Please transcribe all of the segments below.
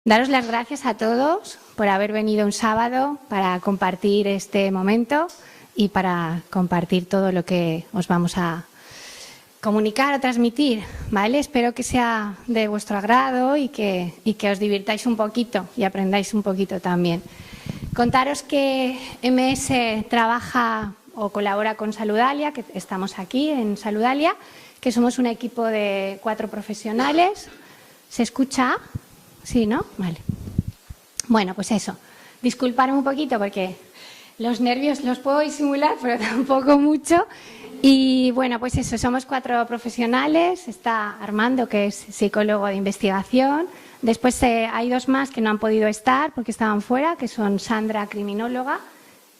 Daros las gracias a todos por haber venido un sábado para compartir este momento y para compartir todo lo que os vamos a comunicar o transmitir, ¿vale? Espero que sea de vuestro agrado y que os divirtáis un poquito y aprendáis un poquito también. Contaros que MS trabaja o colabora con Saludalia, que estamos aquí en Saludalia, que somos un equipo de 4 profesionales. ¿Se escucha? Sí, ¿no? Vale. Bueno, pues eso. Disculparme un poquito porque los nervios los puedo disimular, pero tampoco mucho. Y bueno, pues eso, somos 4 profesionales. Está Armando, que es psicólogo de investigación. Después hay 2 más que no han podido estar porque estaban fuera, que son Sandra, criminóloga,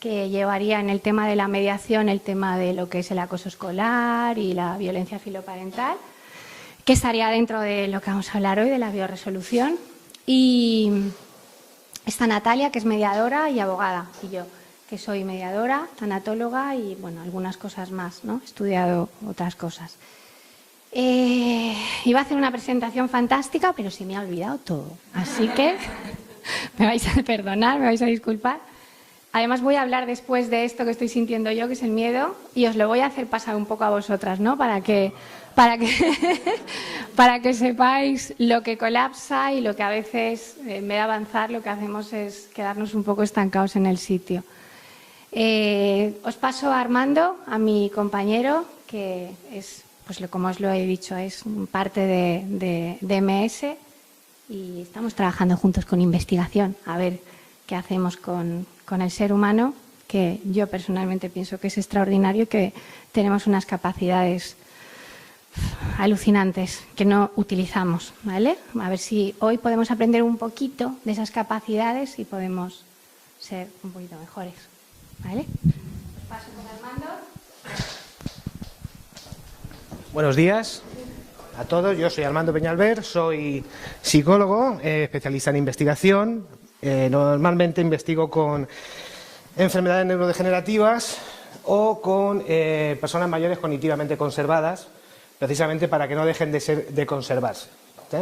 que llevaría en el tema de la mediación el tema de lo que es el acoso escolar y la violencia filoparental, que estaría dentro de lo que vamos a hablar hoy, de la bioresolución. Y está Natalia, que es mediadora y abogada, y yo, que soy mediadora, tanatóloga y, bueno, algunas cosas más, ¿no? He estudiado otras cosas. Iba a hacer una presentación fantástica, pero se me ha olvidado todo. Así que me vais a perdonar, me vais a disculpar. Además voy a hablar después de esto que estoy sintiendo yo, que es el miedo, y os lo voy a hacer pasar un poco a vosotras, ¿no? Para que sepáis lo que colapsa y lo que a veces, en vez de avanzar, lo que hacemos es quedarnos un poco estancados en el sitio. Os paso a Armando, a mi compañero, que es, pues como os lo he dicho, es parte de MS, y estamos trabajando juntos con investigación, a ver qué hacemos con el ser humano, que yo personalmente pienso que es extraordinario y que tenemos unas capacidades alucinantes que no utilizamos, ¿vale? A ver si hoy podemos aprender un poquito de esas capacidades y podemos ser un poquito mejores, ¿vale? Os paso con Armando. Buenos días a todos, yo soy Armando Peñalver, soy psicólogo, especialista en investigación. Normalmente investigo con enfermedades neurodegenerativas o con personas mayores cognitivamente conservadas, precisamente para que no dejen de conservarse,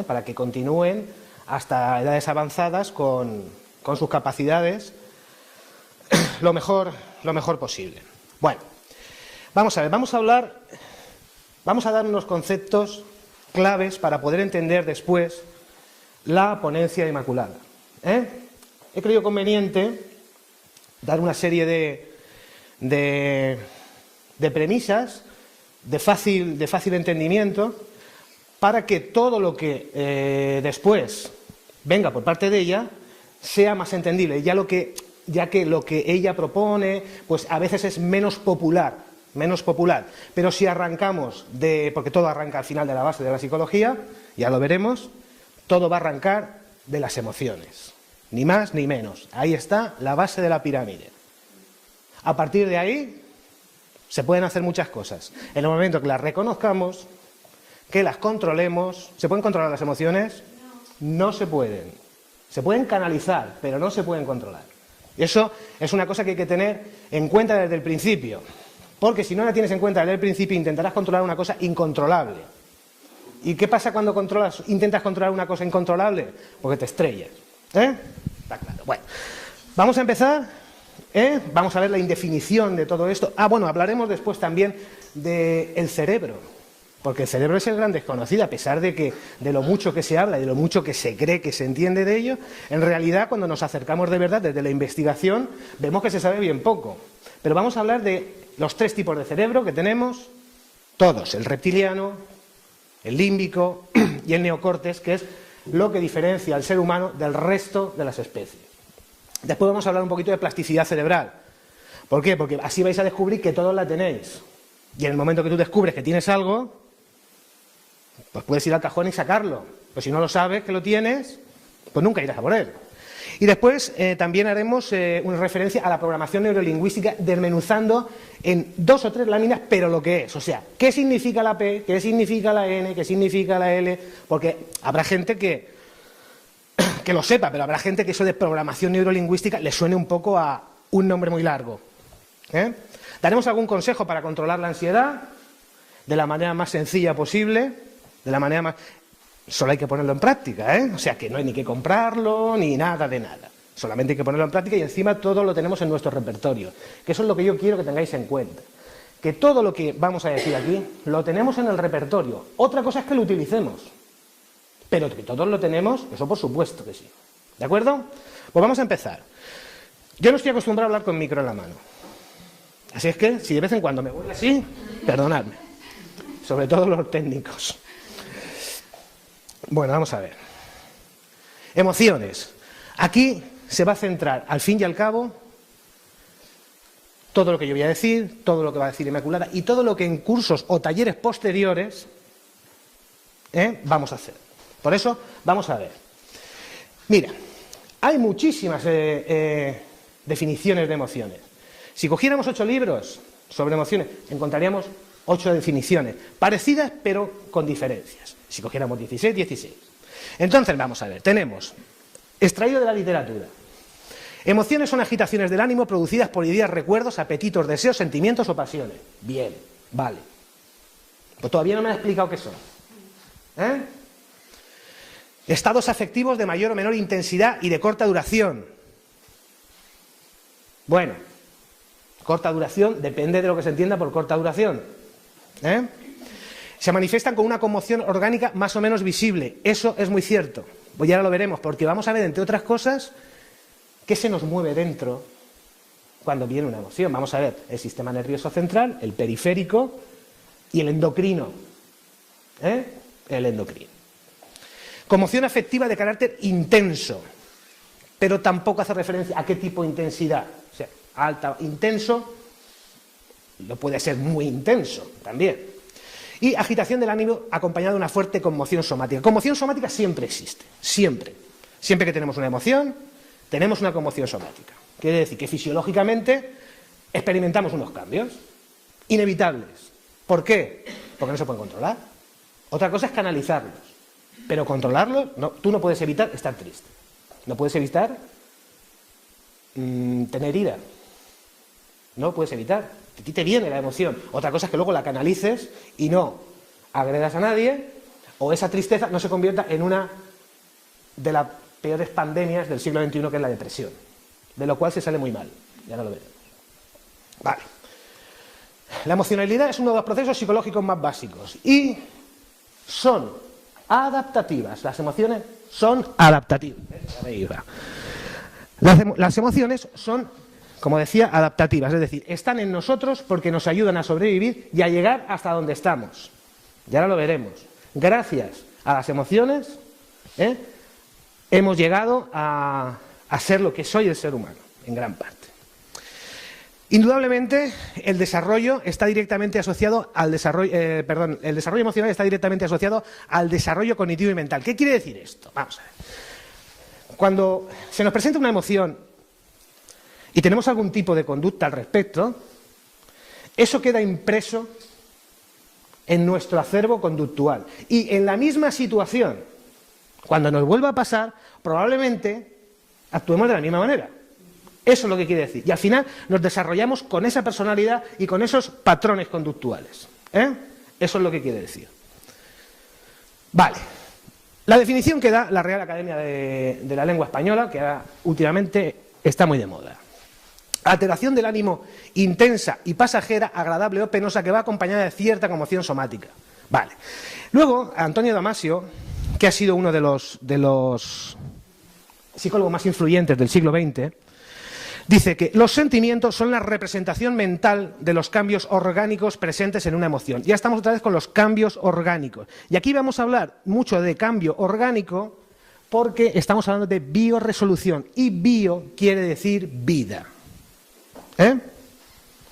para que continúen hasta edades avanzadas con sus capacidades lo mejor posible. Bueno, vamos a ver, vamos a dar unos conceptos claves para poder entender después la ponencia inmaculada. He creído conveniente dar una serie de premisas de fácil entendimiento para que todo lo que después venga por parte de ella sea más entendible, ya que lo que ella propone pues a veces es menos popular, pero si arrancamos porque todo arranca al final de la base de la psicología, ya lo veremos, todo va a arrancar de las emociones. Ni más ni menos. Ahí está la base de la pirámide. A partir de ahí se pueden hacer muchas cosas. En el momento que las reconozcamos, que las controlemos... ¿Se pueden controlar las emociones? No se pueden. Se pueden canalizar, pero no se pueden controlar. Eso es una cosa que hay que tener en cuenta desde el principio. Porque si no la tienes en cuenta desde el principio, intentarás controlar una cosa incontrolable. ¿Y qué pasa cuando intentas controlar una cosa incontrolable? Porque te estrellas. Está claro. Bueno, vamos a empezar. Vamos a ver la indefinición de todo esto. Bueno, hablaremos después también del cerebro, porque el cerebro es el gran desconocido, a pesar de lo mucho que se habla y de lo mucho que se cree que se entiende de ello. En realidad, cuando nos acercamos de verdad desde la investigación, vemos que se sabe bien poco. Pero vamos a hablar de los 3 tipos de cerebro que tenemos, todos: el reptiliano, el límbico y el neocórtex, que es lo que diferencia al ser humano del resto de las especies. Después vamos a hablar un poquito de plasticidad cerebral. ¿Por qué? Porque así vais a descubrir que todos la tenéis. Y en el momento que tú descubres que tienes algo, pues puedes ir al cajón y sacarlo. Pero si no lo sabes que lo tienes, pues nunca irás a por él. Y después también haremos una referencia a la programación neurolingüística, desmenuzando en 2 o 3 láminas, pero lo que es. O sea, ¿qué significa la P? ¿Qué significa la N? ¿Qué significa la L? Porque habrá gente que lo sepa, pero habrá gente que eso de programación neurolingüística le suene un poco a un nombre muy largo. Daremos algún consejo para controlar la ansiedad de la manera más sencilla posible, de la manera más... Solo hay que ponerlo en práctica, ¿eh? O sea, que no hay ni que comprarlo, ni nada de nada. Solamente hay que ponerlo en práctica y encima todo lo tenemos en nuestro repertorio. Que eso es lo que yo quiero que tengáis en cuenta. Que todo lo que vamos a decir aquí lo tenemos en el repertorio. Otra cosa es que lo utilicemos. Pero que todos lo tenemos, eso por supuesto que sí. ¿De acuerdo? Pues vamos a empezar. Yo no estoy acostumbrado a hablar con micro en la mano. Así es que, si de vez en cuando me voy así, perdonadme. Sobre todo los técnicos. Bueno, vamos a ver. Emociones. Aquí se va a centrar, al fin y al cabo, todo lo que yo voy a decir, todo lo que va a decir Inmaculada y todo lo que en cursos o talleres posteriores vamos a hacer. Por eso, vamos a ver. Mira, hay muchísimas definiciones de emociones. Si cogiéramos 8 libros sobre emociones, encontraríamos 8 definiciones, parecidas pero con diferencias. Si cogiéramos 16, 16. Entonces, vamos a ver, tenemos, extraído de la literatura, emociones son agitaciones del ánimo producidas por ideas, recuerdos, apetitos, deseos, sentimientos o pasiones. Bien, vale. Pues todavía no me han explicado qué son. Estados afectivos de mayor o menor intensidad y de corta duración. Bueno, corta duración depende de lo que se entienda por corta duración. Se manifiestan con una conmoción orgánica más o menos visible. Eso es muy cierto. Pues ya lo veremos, porque vamos a ver, entre otras cosas, qué se nos mueve dentro cuando viene una emoción. Vamos a ver el sistema nervioso central, el periférico y el endocrino. El endocrino. Conmoción afectiva de carácter intenso, pero tampoco hace referencia a qué tipo de intensidad. O sea, alta, intenso, lo puede ser muy intenso también. Y agitación del ánimo acompañada de una fuerte conmoción somática. Conmoción somática siempre existe, siempre. Siempre que tenemos una emoción, tenemos una conmoción somática. Quiere decir que fisiológicamente experimentamos unos cambios inevitables. ¿Por qué? Porque no se pueden controlar. Otra cosa es canalizarlos, pero controlarlos, no, tú no puedes evitar estar triste. No puedes evitar tener ira. No puedes evitar. A ti te viene la emoción. Otra cosa es que luego la canalices y no agredas a nadie, o esa tristeza no se convierta en una de las peores pandemias del siglo XXI, que es la depresión, de lo cual se sale muy mal. Ya no lo veremos. Vale. La emocionalidad es uno de los procesos psicológicos más básicos y son adaptativas. Las emociones son adaptativas. Las emociones son, como decía, adaptativas, es decir, están en nosotros porque nos ayudan a sobrevivir y a llegar hasta donde estamos. Y ahora lo veremos. Gracias a las emociones hemos llegado a ser lo que soy el ser humano, en gran parte. Indudablemente, el desarrollo está directamente asociado al desarrollo, el desarrollo emocional está directamente asociado al desarrollo cognitivo y mental. ¿Qué quiere decir esto? Vamos a ver. Cuando se nos presenta una emoción y tenemos algún tipo de conducta al respecto, eso queda impreso en nuestro acervo conductual. Y en la misma situación, cuando nos vuelva a pasar, probablemente actuemos de la misma manera. Eso es lo que quiere decir. Y al final nos desarrollamos con esa personalidad y con esos patrones conductuales. Eso es lo que quiere decir. Vale. La definición que da la Real Academia de la Lengua Española, que ahora últimamente está muy de moda. Alteración del ánimo intensa y pasajera, agradable o penosa, que va acompañada de cierta conmoción somática. Vale. Luego, Antonio Damasio, que ha sido uno de los psicólogos más influyentes del siglo XX, dice que los sentimientos son la representación mental de los cambios orgánicos presentes en una emoción. Ya estamos otra vez con los cambios orgánicos. Y aquí vamos a hablar mucho de cambio orgánico porque estamos hablando de bioresolución. Y bio quiere decir vida.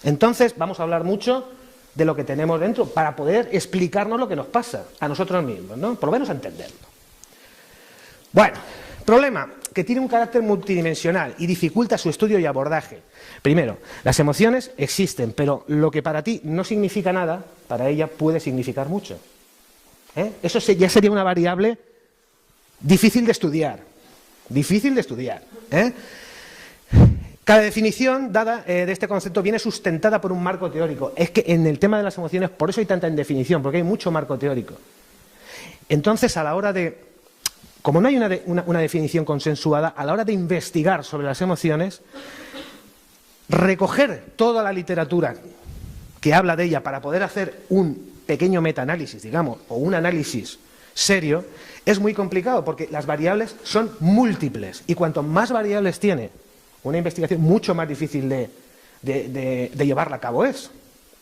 Entonces vamos a hablar mucho de lo que tenemos dentro para poder explicarnos lo que nos pasa a nosotros mismos, ¿no? Por lo menos entenderlo. Bueno, problema, que tiene un carácter multidimensional y dificulta su estudio y abordaje. Primero, las emociones existen, pero lo que para ti no significa nada, para ella puede significar mucho. Eso ya sería una variable difícil de estudiar. Difícil de estudiar. Cada definición dada de este concepto viene sustentada por un marco teórico. Es que en el tema de las emociones, por eso hay tanta indefinición, porque hay mucho marco teórico. Entonces, a la hora de, como no hay una definición consensuada, a la hora de investigar sobre las emociones, recoger toda la literatura que habla de ella para poder hacer un pequeño metaanálisis, digamos, o un análisis serio, es muy complicado porque las variables son múltiples y cuanto más variables tiene una investigación, mucho más difícil de llevarla a cabo es.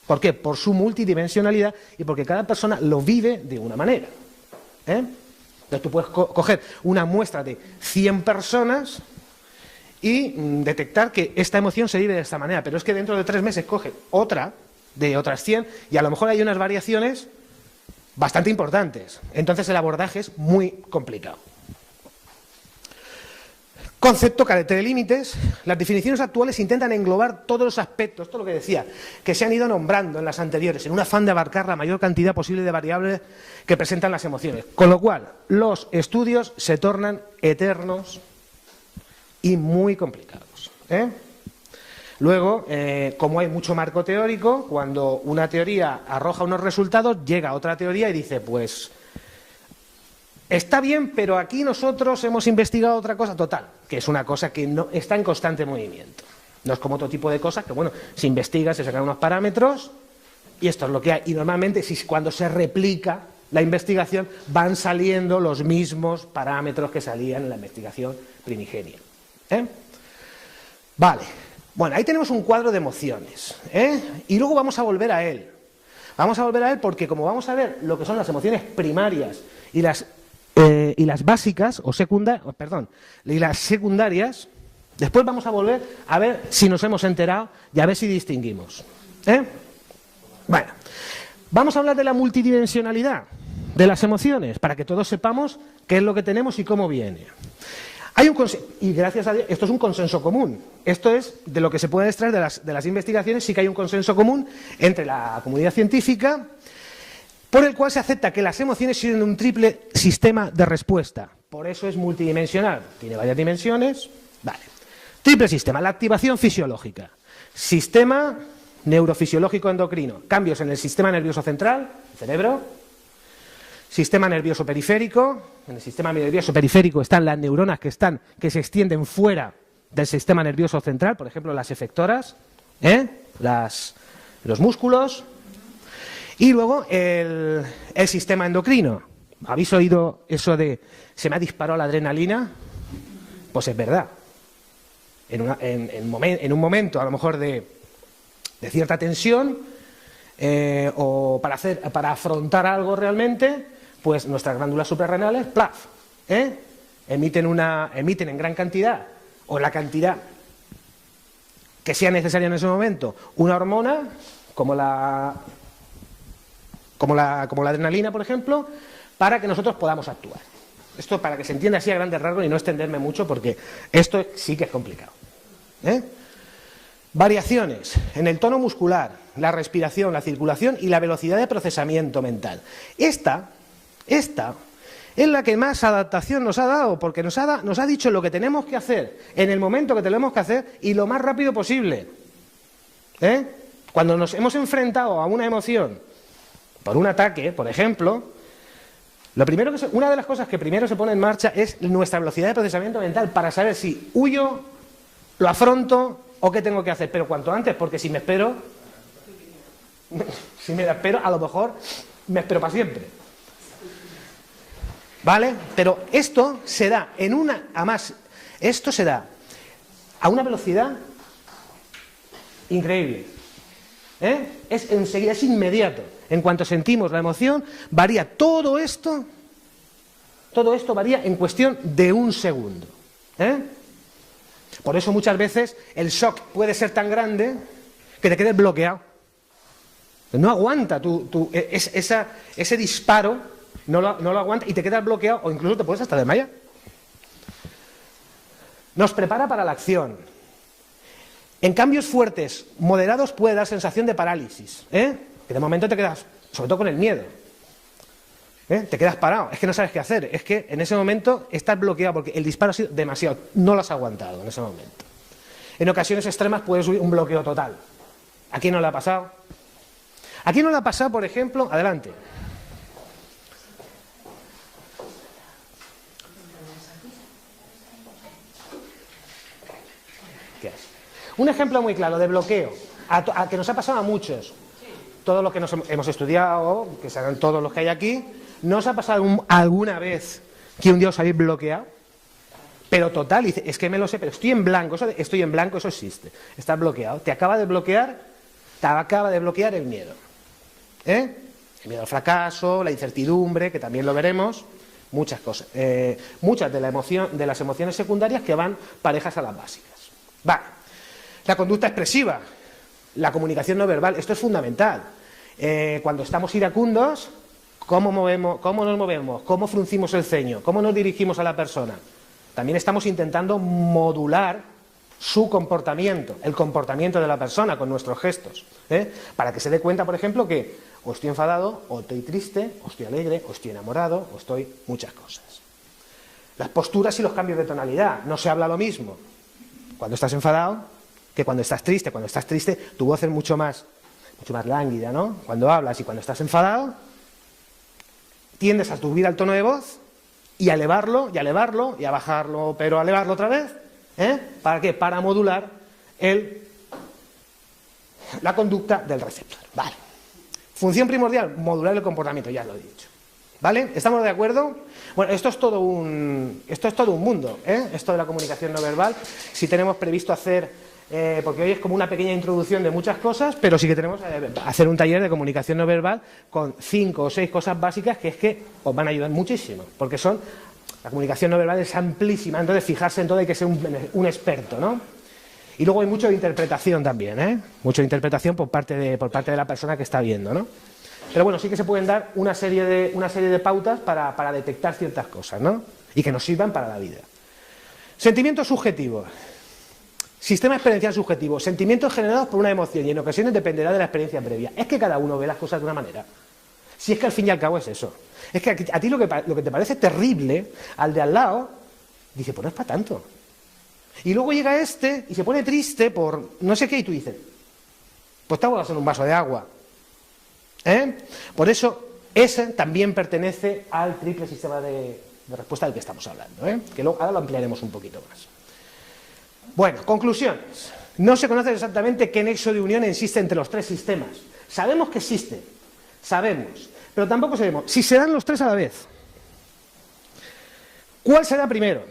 ¿Por qué? Por su multidimensionalidad y porque cada persona lo vive de una manera. Entonces tú puedes coger una muestra de 100 personas y detectar que esta emoción se vive de esta manera, pero es que dentro de 3 meses coge otra de otras 100 y a lo mejor hay unas variaciones bastante importantes. Entonces el abordaje es muy complicado. Concepto carente de límites. Las definiciones actuales intentan englobar todos los aspectos, todo lo que decía, que se han ido nombrando en las anteriores, en un afán de abarcar la mayor cantidad posible de variables que presentan las emociones. Con lo cual, los estudios se tornan eternos y muy complicados. Luego, como hay mucho marco teórico, cuando una teoría arroja unos resultados, llega otra teoría y dice, pues, está bien, pero aquí nosotros hemos investigado otra cosa total, que es una cosa que no está en constante movimiento. No es como otro tipo de cosas que, bueno, se investiga, se sacan unos parámetros y esto es lo que hay. Y normalmente, cuando se replica la investigación, van saliendo los mismos parámetros que salían en la investigación primigenia. Vale. Bueno, ahí tenemos un cuadro de emociones, y luego vamos a volver a él. Vamos a volver a él porque como vamos a ver lo que son las emociones primarias y las básicas o y las secundarias, después vamos a volver a ver si nos hemos enterado y a ver si distinguimos. Bueno, vamos a hablar de la multidimensionalidad de las emociones para que todos sepamos qué es lo que tenemos y cómo viene. Hay un y gracias a Dios, esto es un consenso común. Esto es de lo que se puede extraer de las investigaciones, sí que hay un consenso común entre la comunidad científica, por el cual se acepta que las emociones tienen un triple sistema de respuesta. Por eso es multidimensional. Tiene varias dimensiones. Vale. Triple sistema. La activación fisiológica. Sistema neurofisiológico endocrino. Cambios en el sistema nervioso central, cerebro. Sistema nervioso periférico. En el sistema nervioso periférico están las neuronas que se extienden fuera del sistema nervioso central, por ejemplo, las efectoras, los músculos. Y luego el sistema endocrino. ¿Habéis oído eso de se me ha disparado la adrenalina? Pues es verdad. En un momento, a lo mejor, de cierta tensión, o para afrontar algo realmente, pues nuestras glándulas suprarrenales, ¡plaf!, emiten en gran cantidad, o la cantidad que sea necesaria en ese momento, una hormona, como la adrenalina, por ejemplo, para que nosotros podamos actuar. Esto para que se entienda así a grandes rasgos y no extenderme mucho porque esto sí que es complicado. Variaciones en el tono muscular, la respiración, la circulación y la velocidad de procesamiento mental. Esta es la que más adaptación nos ha dado, porque nos ha dicho lo que tenemos que hacer en el momento que tenemos que hacer y lo más rápido posible. Cuando nos hemos enfrentado a una emoción por un ataque, por ejemplo, una de las cosas que primero se pone en marcha es nuestra velocidad de procesamiento mental para saber si huyo, lo afronto o qué tengo que hacer, pero cuanto antes, porque si me espero, a lo mejor me espero para siempre. ¿Vale? Pero esto se da a una velocidad increíble. Es enseguida, es inmediato. En cuanto sentimos la emoción, varía todo esto varía en cuestión de un segundo. Por eso muchas veces el shock puede ser tan grande que te quedes bloqueado. No aguanta ese disparo, no lo aguanta y te quedas bloqueado o incluso te puedes hasta desmayar. Nos prepara para la acción. En cambios fuertes, moderados, puede dar sensación de parálisis, que de momento te quedas, sobre todo con el miedo, te quedas parado, es que no sabes qué hacer, es que en ese momento estás bloqueado porque el disparo ha sido demasiado, no lo has aguantado en ese momento. En ocasiones extremas puede subir un bloqueo total. ¿A quién no le ha pasado? ¿A quién no le ha pasado, por ejemplo? Adelante. Un ejemplo muy claro de bloqueo, a que nos ha pasado a muchos. Todos los que nos hemos estudiado, que serán todos los que hay aquí, ¿no os ha pasado alguna vez que un día os habéis bloqueado? Pero total, dice, es que me lo sé, pero estoy en blanco, estoy en blanco, eso existe. Estás bloqueado. Te acaba de bloquear el miedo. El miedo al fracaso, la incertidumbre, que también lo veremos, muchas cosas. Muchas de las emociones secundarias que van parejas a las básicas. Vale. La conducta expresiva, la comunicación no verbal, esto es fundamental. Cuando estamos iracundos, ¿cómo nos movemos? ¿Cómo fruncimos el ceño? ¿Cómo nos dirigimos a la persona? También estamos intentando modular su comportamiento, el comportamiento de la persona con nuestros gestos, para que se dé cuenta, por ejemplo, que o estoy enfadado, o estoy triste, o estoy alegre, o estoy enamorado, o estoy muchas cosas. Las posturas y los cambios de tonalidad, no se habla lo mismo cuando estás enfadado que cuando estás triste. Cuando estás triste tu voz es mucho más lánguida, ¿no? Cuando hablas, y cuando estás enfadado tiendes a subir al tono de voz y a elevarlo, y a bajarlo, pero a elevarlo otra vez. ¿Para qué? Para modular la conducta del receptor. Vale. Función primordial, modular el comportamiento, ya lo he dicho. ¿Vale? ¿Estamos de acuerdo? Bueno, esto es todo un mundo, esto de la comunicación no verbal. Si tenemos previsto hacer, porque hoy es como una pequeña introducción de muchas cosas, pero sí que tenemos hacer un taller de comunicación no verbal con 5 o 6 cosas básicas que es que os van a ayudar muchísimo, porque la comunicación no verbal es amplísima, entonces fijarse en todo, hay que ser un experto, ¿no? Y luego hay mucho de interpretación también, mucho de interpretación por parte de la persona que está viendo, ¿no? Pero bueno, sí que se pueden dar una serie de pautas para detectar ciertas cosas, ¿no? Y que nos sirvan para la vida. Sentimientos subjetivos. Sistema experiencial subjetivo. Sentimientos generados por una emoción, y en ocasiones dependerá de la experiencia previa. Es que cada uno ve las cosas de una manera. Si es que al fin y al cabo es eso. Es que a ti lo que te parece terrible, al de al lado, dice, pues no es para tanto. Y luego llega este y se pone triste por no sé qué, y tú dices, pues te ahogas en un vaso de agua. Por eso, ese también pertenece al triple sistema de respuesta del que estamos hablando, que luego, ahora lo ampliaremos un poquito más. Bueno, conclusiones. No se conoce exactamente qué nexo de unión existe entre los 3 sistemas. Sabemos que existe, sabemos, pero tampoco sabemos si se dan los 3 a la vez. ¿Cuál será primero?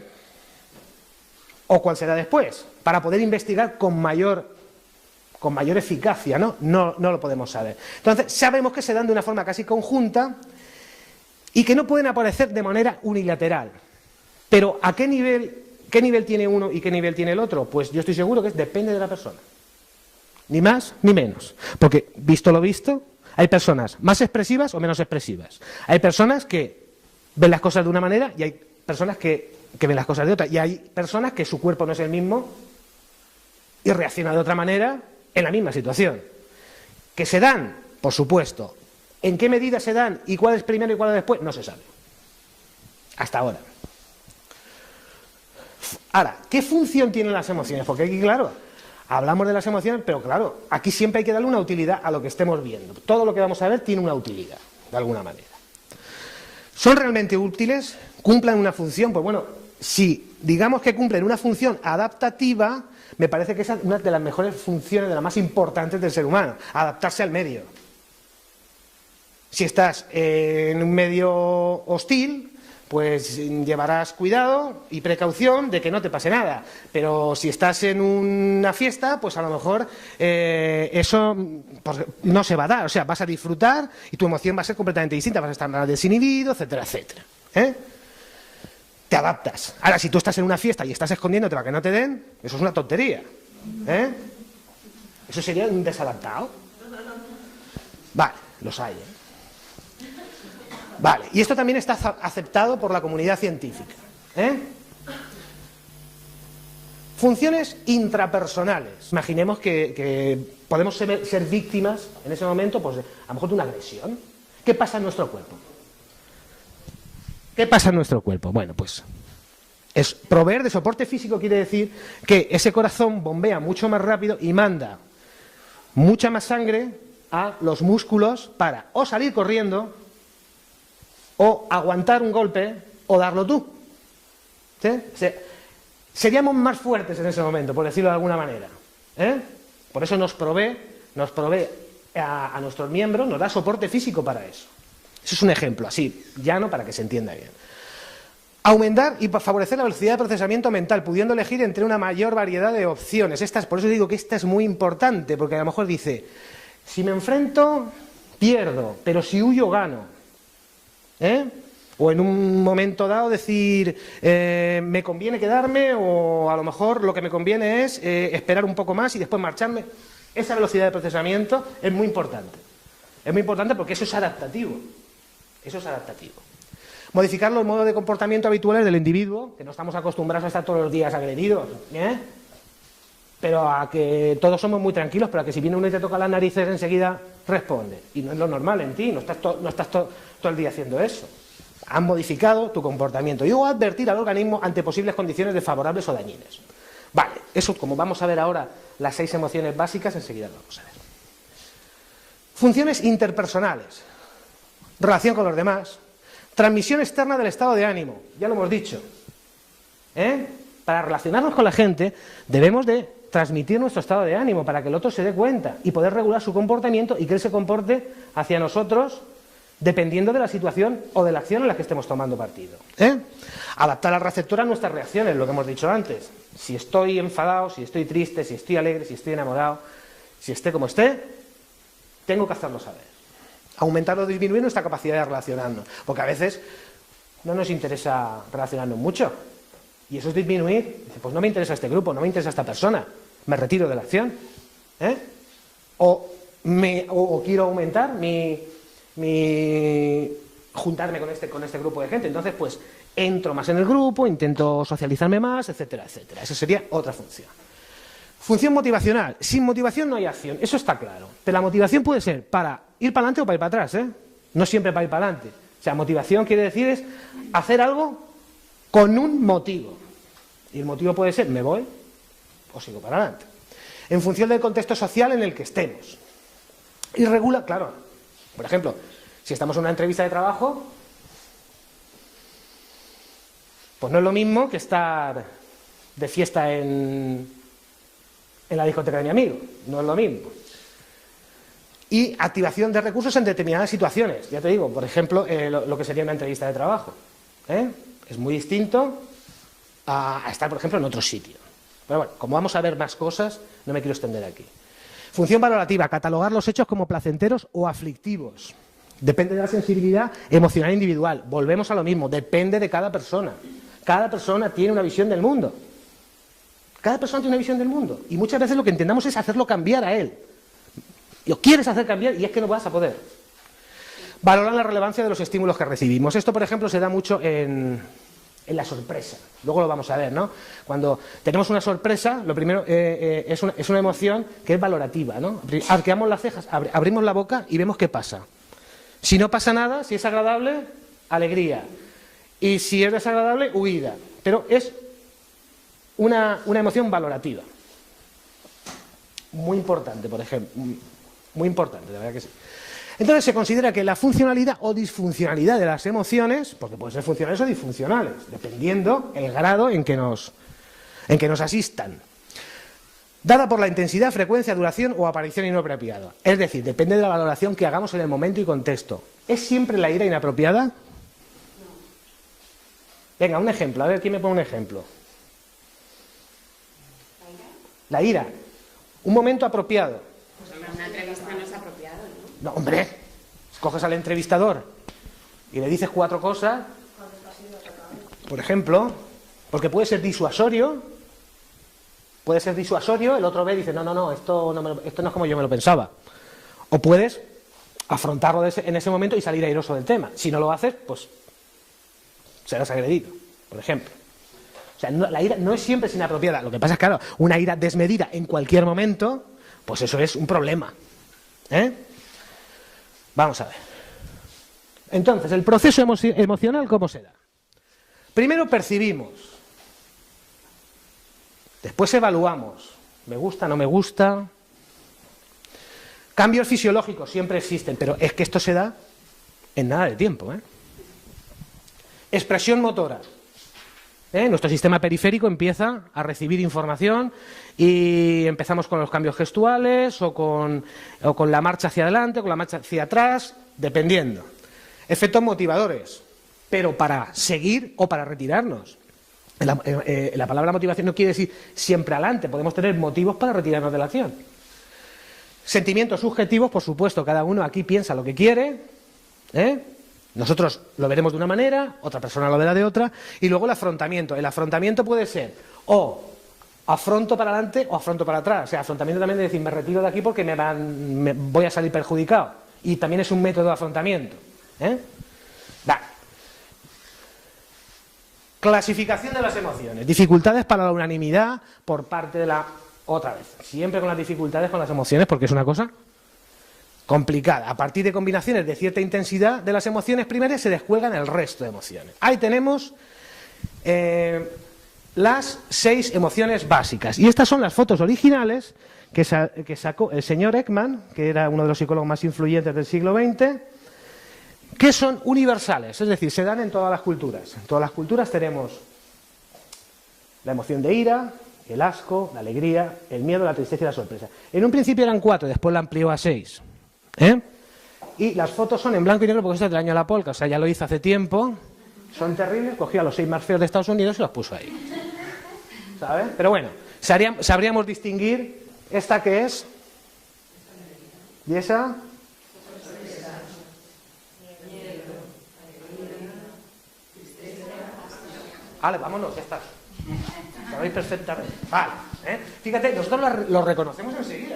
¿O cuál será después? Para poder investigar con mayor eficacia, ¿no? No lo podemos saber. Entonces, sabemos que se dan de una forma casi conjunta y que no pueden aparecer de manera unilateral. Pero ¿a qué nivel tiene uno y qué nivel tiene el otro? Pues yo estoy seguro que depende de la persona. Ni más ni menos. Porque, visto lo visto, hay personas más expresivas o menos expresivas. Hay personas que ven las cosas de una manera y hay personas que ven las cosas de otra. Y hay personas que su cuerpo no es el mismo y reacciona de otra manera en la misma situación. ¿Que se dan? Por supuesto. ¿En qué medida se dan y cuál es primero y cuál es después? No se sabe. Hasta ahora. Ahora, ¿qué función tienen las emociones? Porque aquí, claro, hablamos de las emociones, pero claro, aquí siempre hay que darle una utilidad a lo que estemos viendo. Todo lo que vamos a ver tiene una utilidad, de alguna manera. ¿Son realmente útiles? ¿Cumplen una función? Pues bueno, si digamos que cumplen una función adaptativa, me parece que esa es una de las mejores funciones, de las más importantes del ser humano, adaptarse al medio. Si estás en un medio hostil, pues llevarás cuidado y precaución de que no te pase nada. Pero si estás en una fiesta, pues a lo mejor eso pues, no se va a dar. O sea, vas a disfrutar y tu emoción va a ser completamente distinta. Vas a estar más desinhibido, etcétera, etcétera. Te adaptas. Ahora, si tú estás en una fiesta y estás escondiéndote para que no te den, eso es una tontería. Eso sería un desadaptado. Vale, los hay, Vale, y esto también está aceptado por la comunidad científica. Funciones intrapersonales. Imaginemos que podemos ser víctimas en ese momento, pues, a lo mejor de una agresión. ¿Qué pasa en nuestro cuerpo? ¿Qué pasa en nuestro cuerpo? Bueno, pues proveer de soporte físico quiere decir que ese corazón bombea mucho más rápido y manda mucha más sangre a los músculos para o salir corriendo, o aguantar un golpe, o darlo tú. ¿Sí? Seríamos más fuertes en ese momento, por decirlo de alguna manera. Por eso nos provee a nuestros miembros, nos da soporte físico para eso. Eso es un ejemplo, así, llano, para que se entienda bien. Aumentar y favorecer la velocidad de procesamiento mental, pudiendo elegir entre una mayor variedad de opciones. Por eso digo que esta es muy importante, porque a lo mejor dice, si me enfrento, pierdo, pero si huyo, gano. O en un momento dado decir, me conviene quedarme, o a lo mejor lo que me conviene es esperar un poco más y después marcharme. Esa velocidad de procesamiento es muy importante. Es muy importante porque eso es adaptativo. Eso es adaptativo. Modificar los modos de comportamiento habituales del individuo, que no estamos acostumbrados a estar todos los días agredidos, pero a que todos somos muy tranquilos, pero a que si viene uno y te toca las narices enseguida responde. Y no es lo normal en ti, no estás todo el día haciendo eso. Han modificado tu comportamiento. Y o advertir al organismo ante posibles condiciones desfavorables o dañinas. Vale, eso como vamos a ver ahora las 6 emociones básicas, enseguida lo vamos a ver. Funciones interpersonales. Relación con los demás. Transmisión externa del estado de ánimo, ya lo hemos dicho. Para relacionarnos con la gente debemos de transmitir nuestro estado de ánimo para que el otro se dé cuenta y poder regular su comportamiento y que él se comporte hacia nosotros dependiendo de la situación o de la acción en la que estemos tomando partido. Adaptar al receptor a nuestras reacciones, lo que hemos dicho antes. Si estoy enfadado, si estoy triste, si estoy alegre, si estoy enamorado, si esté como esté, tengo que hacerlo saber. Aumentar o disminuir nuestra capacidad de relacionarnos, porque a veces no nos interesa relacionarnos mucho, y eso es disminuir. Dice, pues no me interesa este grupo, no me interesa esta persona, me retiro de la acción. O quiero aumentar juntarme con este grupo de gente, entonces pues entro más en el grupo, intento socializarme más, etcétera, etcétera. Esa sería otra función. Función motivacional. Sin motivación no hay acción, eso está claro. Pero la motivación puede ser para ir para adelante o para ir para atrás, no siempre para ir para adelante. O sea, motivación quiere decir es hacer algo con un motivo. Y el motivo puede ser, me voy o sigo para adelante. En función del contexto social en el que estemos. Y regula, claro, por ejemplo, si estamos en una entrevista de trabajo, pues no es lo mismo que estar de fiesta en la discoteca de mi amigo, no es lo mismo. Y activación de recursos en determinadas situaciones, ya te digo, por ejemplo, lo que sería una entrevista de trabajo. Es muy distinto a estar, por ejemplo, en otro sitio. Pero bueno, como vamos a ver más cosas, no me quiero extender aquí. Función valorativa, catalogar los hechos como placenteros o aflictivos. Depende de la sensibilidad emocional individual. Volvemos a lo mismo, depende de cada persona. Cada persona tiene una visión del mundo. Cada persona tiene una visión del mundo. Y muchas veces lo que intentamos es hacerlo cambiar a él. Lo quieres hacer cambiar y es que no vas a poder. Valorar la relevancia de los estímulos que recibimos. Esto, por ejemplo, se da mucho en la sorpresa. Luego lo vamos a ver, ¿no? Cuando tenemos una sorpresa, lo primero es una emoción que es valorativa, ¿no? Arqueamos las cejas, abrimos la boca y vemos qué pasa. Si no pasa nada, si es agradable, alegría. Y si es desagradable, huida. Pero es una emoción valorativa. Muy importante, por ejemplo. Muy importante, de verdad que sí. Entonces se considera que la funcionalidad o disfuncionalidad de las emociones, porque pueden ser funcionales o disfuncionales, dependiendo el grado en que nos asistan, dada por la intensidad, frecuencia, duración o aparición inapropiada. Es decir, depende de la valoración que hagamos en el momento y contexto. ¿Es siempre la ira inapropiada? No. Venga, un ejemplo, a ver, ¿quién me pone un ejemplo? La ira. Un momento apropiado. Pues una entrevista no es apropiado, ¿no? No, hombre, coges al entrevistador y le dices 4 cosas, por ejemplo, porque puede ser disuasorio, el otro ve y dice, no, esto no es como yo me lo pensaba. O puedes afrontarlo en ese momento y salir airoso del tema. Si no lo haces, pues serás agredido, por ejemplo. O sea, la ira no es siempre inapropiada. Lo que pasa es que, claro, una ira desmedida en cualquier momento, pues eso es un problema. Vamos a ver. Entonces, el proceso emocional, ¿cómo se da? Primero percibimos. Después evaluamos. ¿Me gusta, no me gusta? Cambios fisiológicos siempre existen, pero es que esto se da en nada de tiempo. Expresión motora. Nuestro sistema periférico empieza a recibir información y empezamos con los cambios gestuales o con la marcha hacia adelante o con la marcha hacia atrás, dependiendo. Efectos motivadores, pero para seguir o para retirarnos. La palabra motivación no quiere decir siempre adelante, podemos tener motivos para retirarnos de la acción. Sentimientos subjetivos, por supuesto, cada uno aquí piensa lo que quiere, nosotros lo veremos de una manera, otra persona lo verá de otra, y luego el afrontamiento. El afrontamiento puede ser o afronto para adelante o afronto para atrás. O sea, afrontamiento también es decir, me retiro de aquí porque me voy a salir perjudicado. Y también es un método de afrontamiento. Clasificación de las emociones. Dificultades para la unanimidad por parte de la... Otra vez, siempre con las dificultades con las emociones porque es una cosa complicada. A partir de combinaciones de cierta intensidad de las emociones primarias se descuelgan el resto de emociones. Ahí tenemos las 6 emociones básicas. Y estas son las fotos originales que sacó el señor Ekman, que era uno de los psicólogos más influyentes del siglo XX, que son universales, es decir, se dan en todas las culturas. En todas las culturas tenemos la emoción de ira, el asco, la alegría, el miedo, la tristeza y la sorpresa. En un principio eran 4, después la amplió a 6. Y las fotos son en blanco y negro porque esto es del año de la polca, o sea, ya lo hice hace tiempo. Son terribles, cogí a los 6 más feos de Estados Unidos y los puso ahí. ¿Sabes? Pero bueno, sabríamos distinguir esta que es y esa. Vale, vámonos, ya está. Sabéis perfectamente. Vale, fíjate, nosotros lo reconocemos enseguida.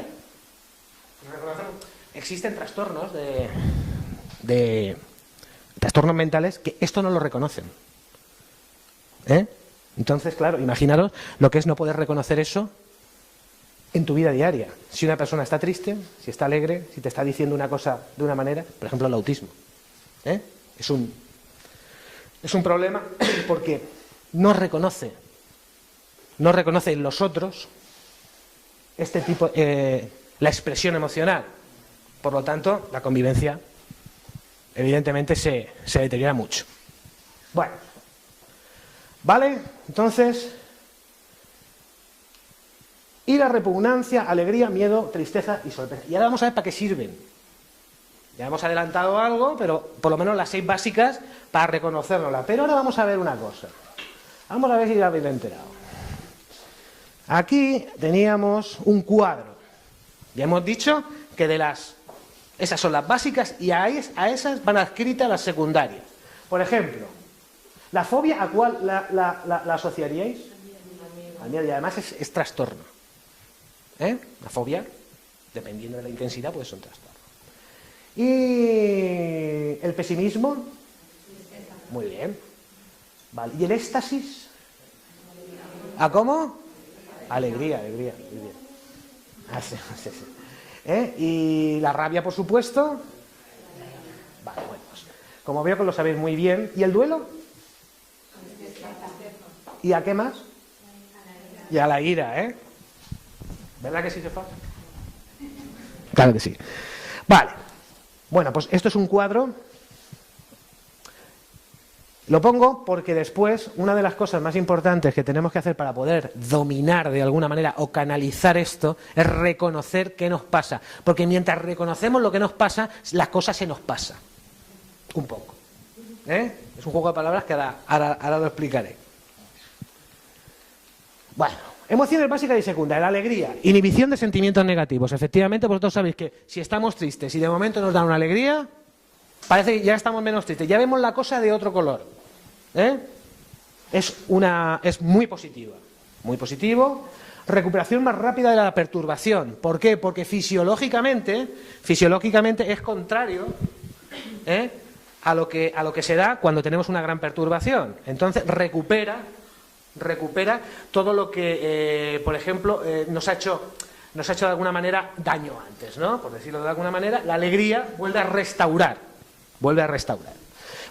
Existen trastornos de trastornos mentales que esto no lo reconocen. Entonces, claro, imaginaros lo que es no poder reconocer eso en tu vida diaria. Si una persona está triste, si está alegre, si te está diciendo una cosa de una manera, por ejemplo, el autismo. Es un problema porque no reconoce en los otros este tipo, la expresión emocional. Por lo tanto, la convivencia evidentemente se deteriora mucho. Bueno, ¿vale? Entonces, ira, repugnancia, alegría, miedo, tristeza y sorpresa. Y ahora vamos a ver para qué sirven. Ya hemos adelantado algo, pero por lo menos las 6 básicas para reconocernosla. Pero ahora vamos a ver una cosa. Vamos a ver si ya habéis enterado. Aquí teníamos un cuadro. Ya hemos dicho que esas son las básicas y a esas van adscritas las secundarias. Por ejemplo, la fobia, ¿a cuál la asociaríais? Al miedo, y además es trastorno. La fobia, dependiendo de la intensidad, puede ser un trastorno. ¿Y el pesimismo? Muy bien. Vale. ¿Y el éxtasis? ¿A cómo? Alegría. Sí. ¿Y la rabia, por supuesto? Vale, bueno, pues, como veo que lo sabéis muy bien. ¿Y el duelo? ¿Y a qué más? Y a la ira, ¿Verdad que sí se pasa? Claro que sí. Vale. Bueno, pues esto es un cuadro. Lo pongo porque después una de las cosas más importantes que tenemos que hacer para poder dominar de alguna manera o canalizar esto es reconocer qué nos pasa. Porque mientras reconocemos lo que nos pasa, las cosas se nos pasan. Un poco. Es un juego de palabras que ahora lo explicaré. Bueno, emociones básicas y secundarias. La alegría, inhibición de sentimientos negativos. Efectivamente, vosotros sabéis que si estamos tristes y de momento nos dan una alegría, parece que ya estamos menos tristes, ya vemos la cosa de otro color. Es muy positiva. Muy positivo. Recuperación más rápida de la perturbación. ¿Por qué? Porque fisiológicamente es contrario a lo que se da cuando tenemos una gran perturbación. Entonces recupera todo lo que, por ejemplo, nos ha hecho de alguna manera daño antes, ¿no? Por decirlo de alguna manera, la alegría vuelve a restaurar.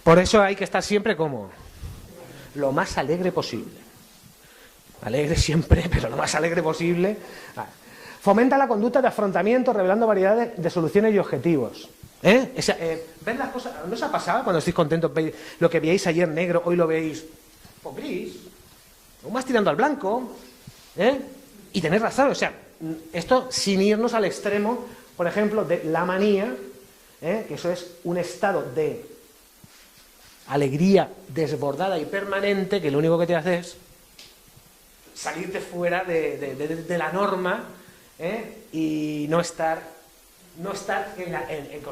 Por eso hay que estar siempre como lo más alegre posible. Alegre siempre, pero lo más alegre posible. Fomenta la conducta de afrontamiento, revelando variedad de soluciones y objetivos. ¿Ven las cosas? ¿No os ha pasado cuando estéis contentos? Veis lo que veíais ayer negro, hoy lo veis gris. o más tirando al blanco, y tener razón. O sea, esto sin irnos al extremo, por ejemplo, de la manía, que eso es un estado de alegría desbordada y permanente, que lo único que te hace es salirte fuera de la norma, y no estar con los pies en el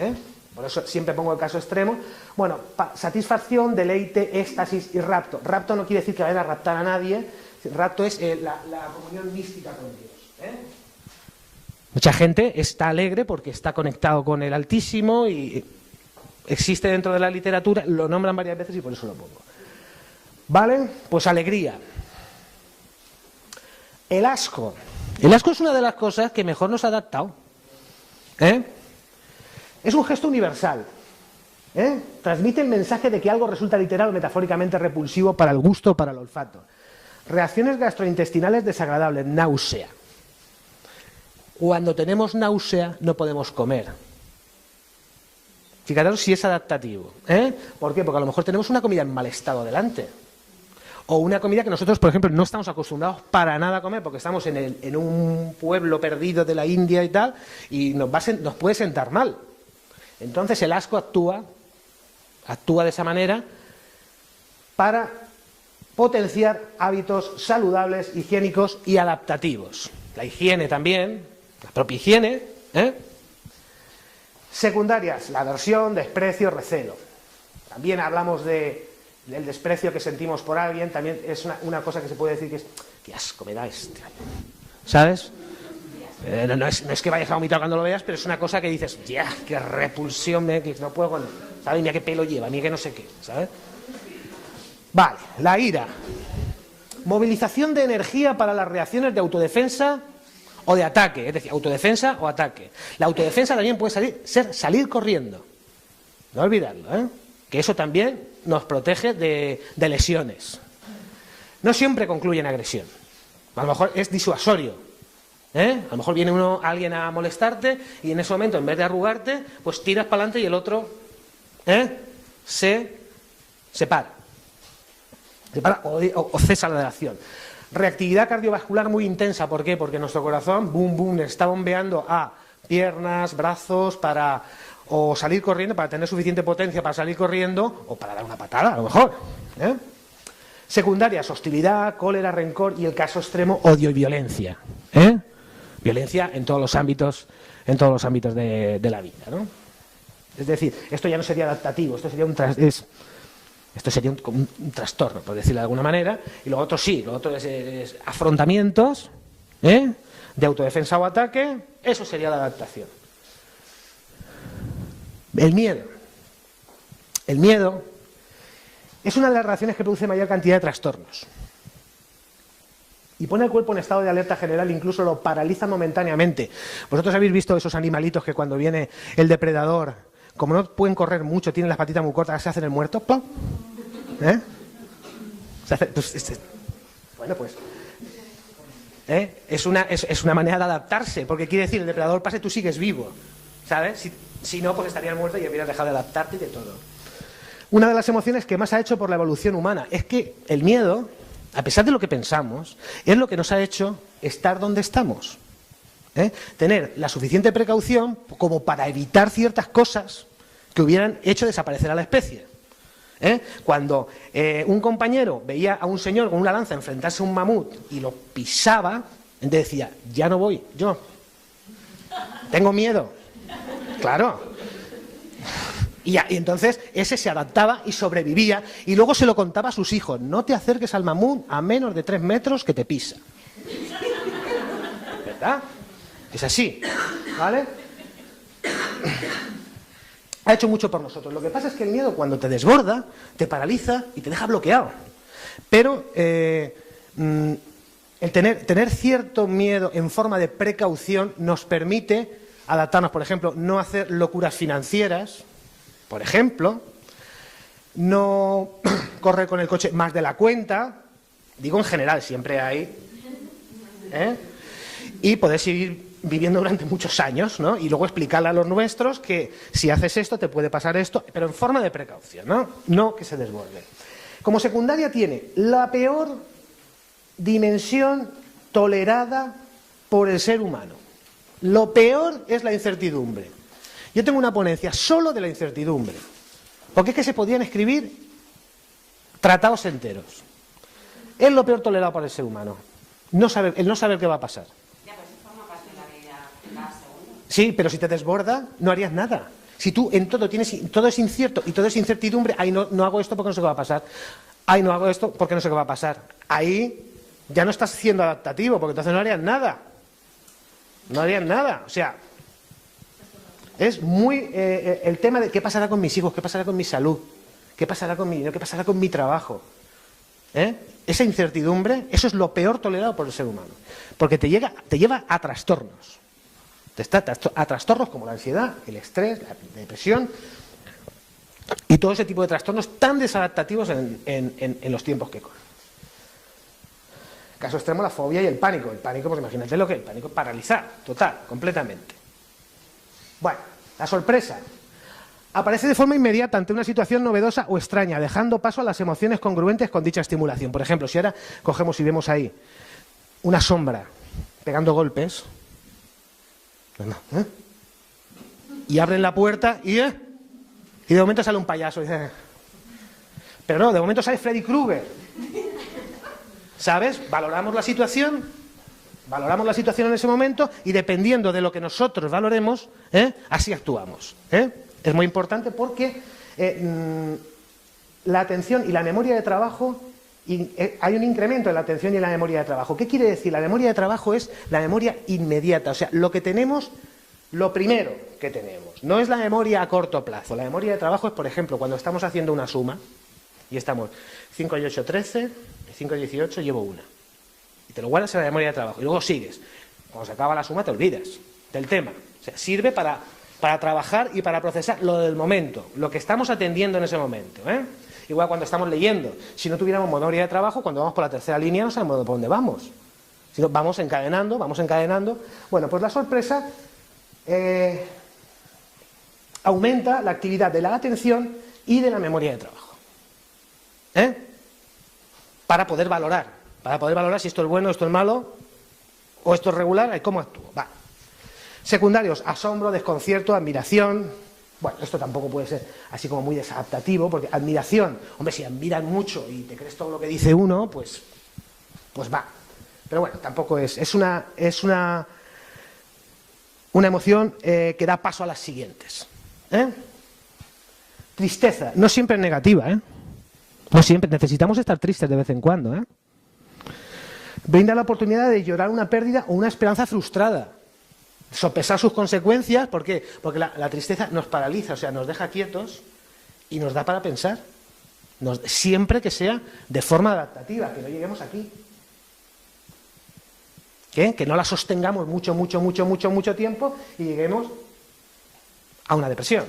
suelo. Por eso siempre pongo el caso extremo. Bueno, satisfacción, deleite, éxtasis y rapto. Rapto no quiere decir que vayan a raptar a nadie. Rapto es la comunión mística con Dios. Mucha gente está alegre porque está conectado con el Altísimo y existe dentro de la literatura, lo nombran varias veces y por eso lo pongo. ¿Vale? Pues alegría. El asco. El asco es una de las cosas que mejor nos ha adaptado. Es un gesto universal. Transmite el mensaje de que algo resulta literal o metafóricamente repulsivo para el gusto o para el olfato. Reacciones gastrointestinales desagradables, náusea. Cuando tenemos náusea no podemos comer. Fijaros si es adaptativo. ¿Por qué? Porque a lo mejor tenemos una comida en mal estado delante. O una comida que nosotros, por ejemplo, no estamos acostumbrados para nada a comer, porque estamos en un pueblo perdido de la India y tal, y nos puede sentar mal. Entonces el asco actúa de esa manera para potenciar hábitos saludables, higiénicos y adaptativos. La higiene también, la propia higiene. Secundarias, la aversión, desprecio, recelo. También hablamos del desprecio que sentimos por alguien, también es una cosa que se puede decir que es, qué asco me da este, ¿sabes? No es que vayas a vomitar cuando lo veas, pero es una cosa que dices, ya, qué repulsión, que no puedo con, ¿sabes? Mira qué pelo lleva, mira que no sé qué, ¿sabes? Vale, la ira. Movilización de energía para las reacciones de autodefensa o de ataque, es decir, autodefensa o ataque. La autodefensa también puede ser salir corriendo, no olvidarlo, que eso también nos protege de lesiones. No siempre concluye en agresión, a lo mejor es disuasorio. A lo mejor viene alguien a molestarte y en ese momento, en vez de arrugarte, pues tiras para adelante y el otro se para o cesa la acción. Reactividad cardiovascular muy intensa, ¿por qué? Porque nuestro corazón, boom, boom, está bombeando a piernas, brazos, o salir corriendo, para tener suficiente potencia para salir corriendo, o para dar una patada, a lo mejor. Secundarias, hostilidad, cólera, rencor y el caso extremo, odio y violencia. Violencia en todos los ámbitos de la vida, ¿no? Es decir, esto ya no sería adaptativo, esto sería un trastorno, por decirlo de alguna manera, y lo otro sí, lo otro es afrontamientos, de autodefensa o ataque, eso sería la adaptación. El miedo. El miedo es una de las reacciones que produce mayor cantidad de trastornos. Y pone al cuerpo en estado de alerta general, incluso lo paraliza momentáneamente. Vosotros habéis visto esos animalitos que cuando viene el depredador, como no pueden correr mucho, tienen las patitas muy cortas, se hacen el muerto, ¡plum! Es una manera de adaptarse, porque quiere decir, el depredador pase, tú sigues vivo, ¿sabes? Si no, pues estarías muerto y habrías dejado de adaptarte y de todo. Una de las emociones que más ha hecho por la evolución humana es que el miedo, a pesar de lo que pensamos, es lo que nos ha hecho estar donde estamos. Tener la suficiente precaución como para evitar ciertas cosas que hubieran hecho desaparecer a la especie. Cuando un compañero veía a un señor con una lanza enfrentarse a un mamut y lo pisaba, entonces decía, ya no voy, yo tengo miedo. Claro. Y entonces ese se adaptaba y sobrevivía y luego se lo contaba a sus hijos, no te acerques al mamut a menos de 3 metros que te pisa. ¿Verdad? Es así, ¿vale? Ha hecho mucho por nosotros. Lo que pasa es que el miedo, cuando te desborda, te paraliza y te deja bloqueado. Pero el tener cierto miedo en forma de precaución nos permite adaptarnos. Por ejemplo, no hacer locuras financieras, por ejemplo, no correr con el coche más de la cuenta, digo en general, siempre hay, y poder seguir viviendo durante muchos años, ¿no? Y luego explicarle a los nuestros que si haces esto te puede pasar esto, pero en forma de precaución, ¿no? No que se desborde. Como secundaria tiene la peor dimensión tolerada por el ser humano. Lo peor es la incertidumbre. Yo tengo una ponencia solo de la incertidumbre, porque es que se podían escribir tratados enteros. Es lo peor tolerado por el ser humano, el no saber qué va a pasar. Ya, pero eso forma parte de la vida de cada segundo. Sí, pero si te desborda, no harías nada. Si tú en todo todo es incierto y todo es incertidumbre, ahí no hago esto porque no sé qué va a pasar. Ahí no hago esto porque no sé qué va a pasar. Ahí ya no estás siendo adaptativo, porque entonces no harías nada. No harías nada. O sea, es muy el tema de qué pasará con mis hijos, qué pasará con mi salud, qué pasará con mi dinero, qué pasará con mi trabajo. Esa incertidumbre, eso es lo peor tolerado por el ser humano. Porque te lleva a trastornos. A trastornos como la ansiedad, el estrés, la depresión y todo ese tipo de trastornos tan desadaptativos en los tiempos que corren. Caso extremo, la fobia y el pánico. El pánico, pues imagínate lo que es el pánico, paralizar, total, completamente. Bueno, la sorpresa. Aparece de forma inmediata ante una situación novedosa o extraña, dejando paso a las emociones congruentes con dicha estimulación. Por ejemplo, si ahora cogemos y vemos ahí una sombra pegando golpes, y abren la puerta y de momento sale un payaso. Pero no, de momento sale Freddy Krueger. ¿Sabes? Valoramos la situación en ese momento y dependiendo de lo que nosotros valoremos, así actuamos. Es muy importante porque la atención y la memoria de trabajo, hay un incremento en la atención y en la memoria de trabajo. ¿Qué quiere decir? La memoria de trabajo es la memoria inmediata, o sea, lo que tenemos, lo primero que tenemos. No es la memoria a corto plazo. La memoria de trabajo es, por ejemplo, cuando estamos haciendo una suma y estamos 5 y 8, 13, 5 y 18, llevo una. Y te lo guardas en la memoria de trabajo y luego sigues. Cuando se acaba la suma te olvidas del tema. O sea, sirve para trabajar y para procesar lo del momento, lo que estamos atendiendo en ese momento. Igual cuando estamos leyendo. Si no tuviéramos memoria de trabajo, cuando vamos por la tercera línea no sabemos por dónde vamos. Si no, vamos encadenando. Bueno, pues la sorpresa aumenta la actividad de la atención y de la memoria de trabajo. Para poder valorar si esto es bueno, esto es malo, o esto es regular, y cómo actúo. Va. Secundarios, asombro, desconcierto, admiración. Bueno, esto tampoco puede ser así como muy desadaptativo, porque admiración, hombre, si admiran mucho y te crees todo lo que dice uno, pues va. Pero bueno, tampoco es una emoción que da paso a las siguientes. Tristeza, no siempre es negativa, no siempre, necesitamos estar tristes de vez en cuando, Brinda la oportunidad de llorar una pérdida o una esperanza frustrada. Sopesar sus consecuencias, ¿por qué? Porque la tristeza nos paraliza, o sea, nos deja quietos y nos da para pensar. Siempre que sea de forma adaptativa, que no lleguemos aquí. Que no la sostengamos mucho tiempo y lleguemos a una depresión.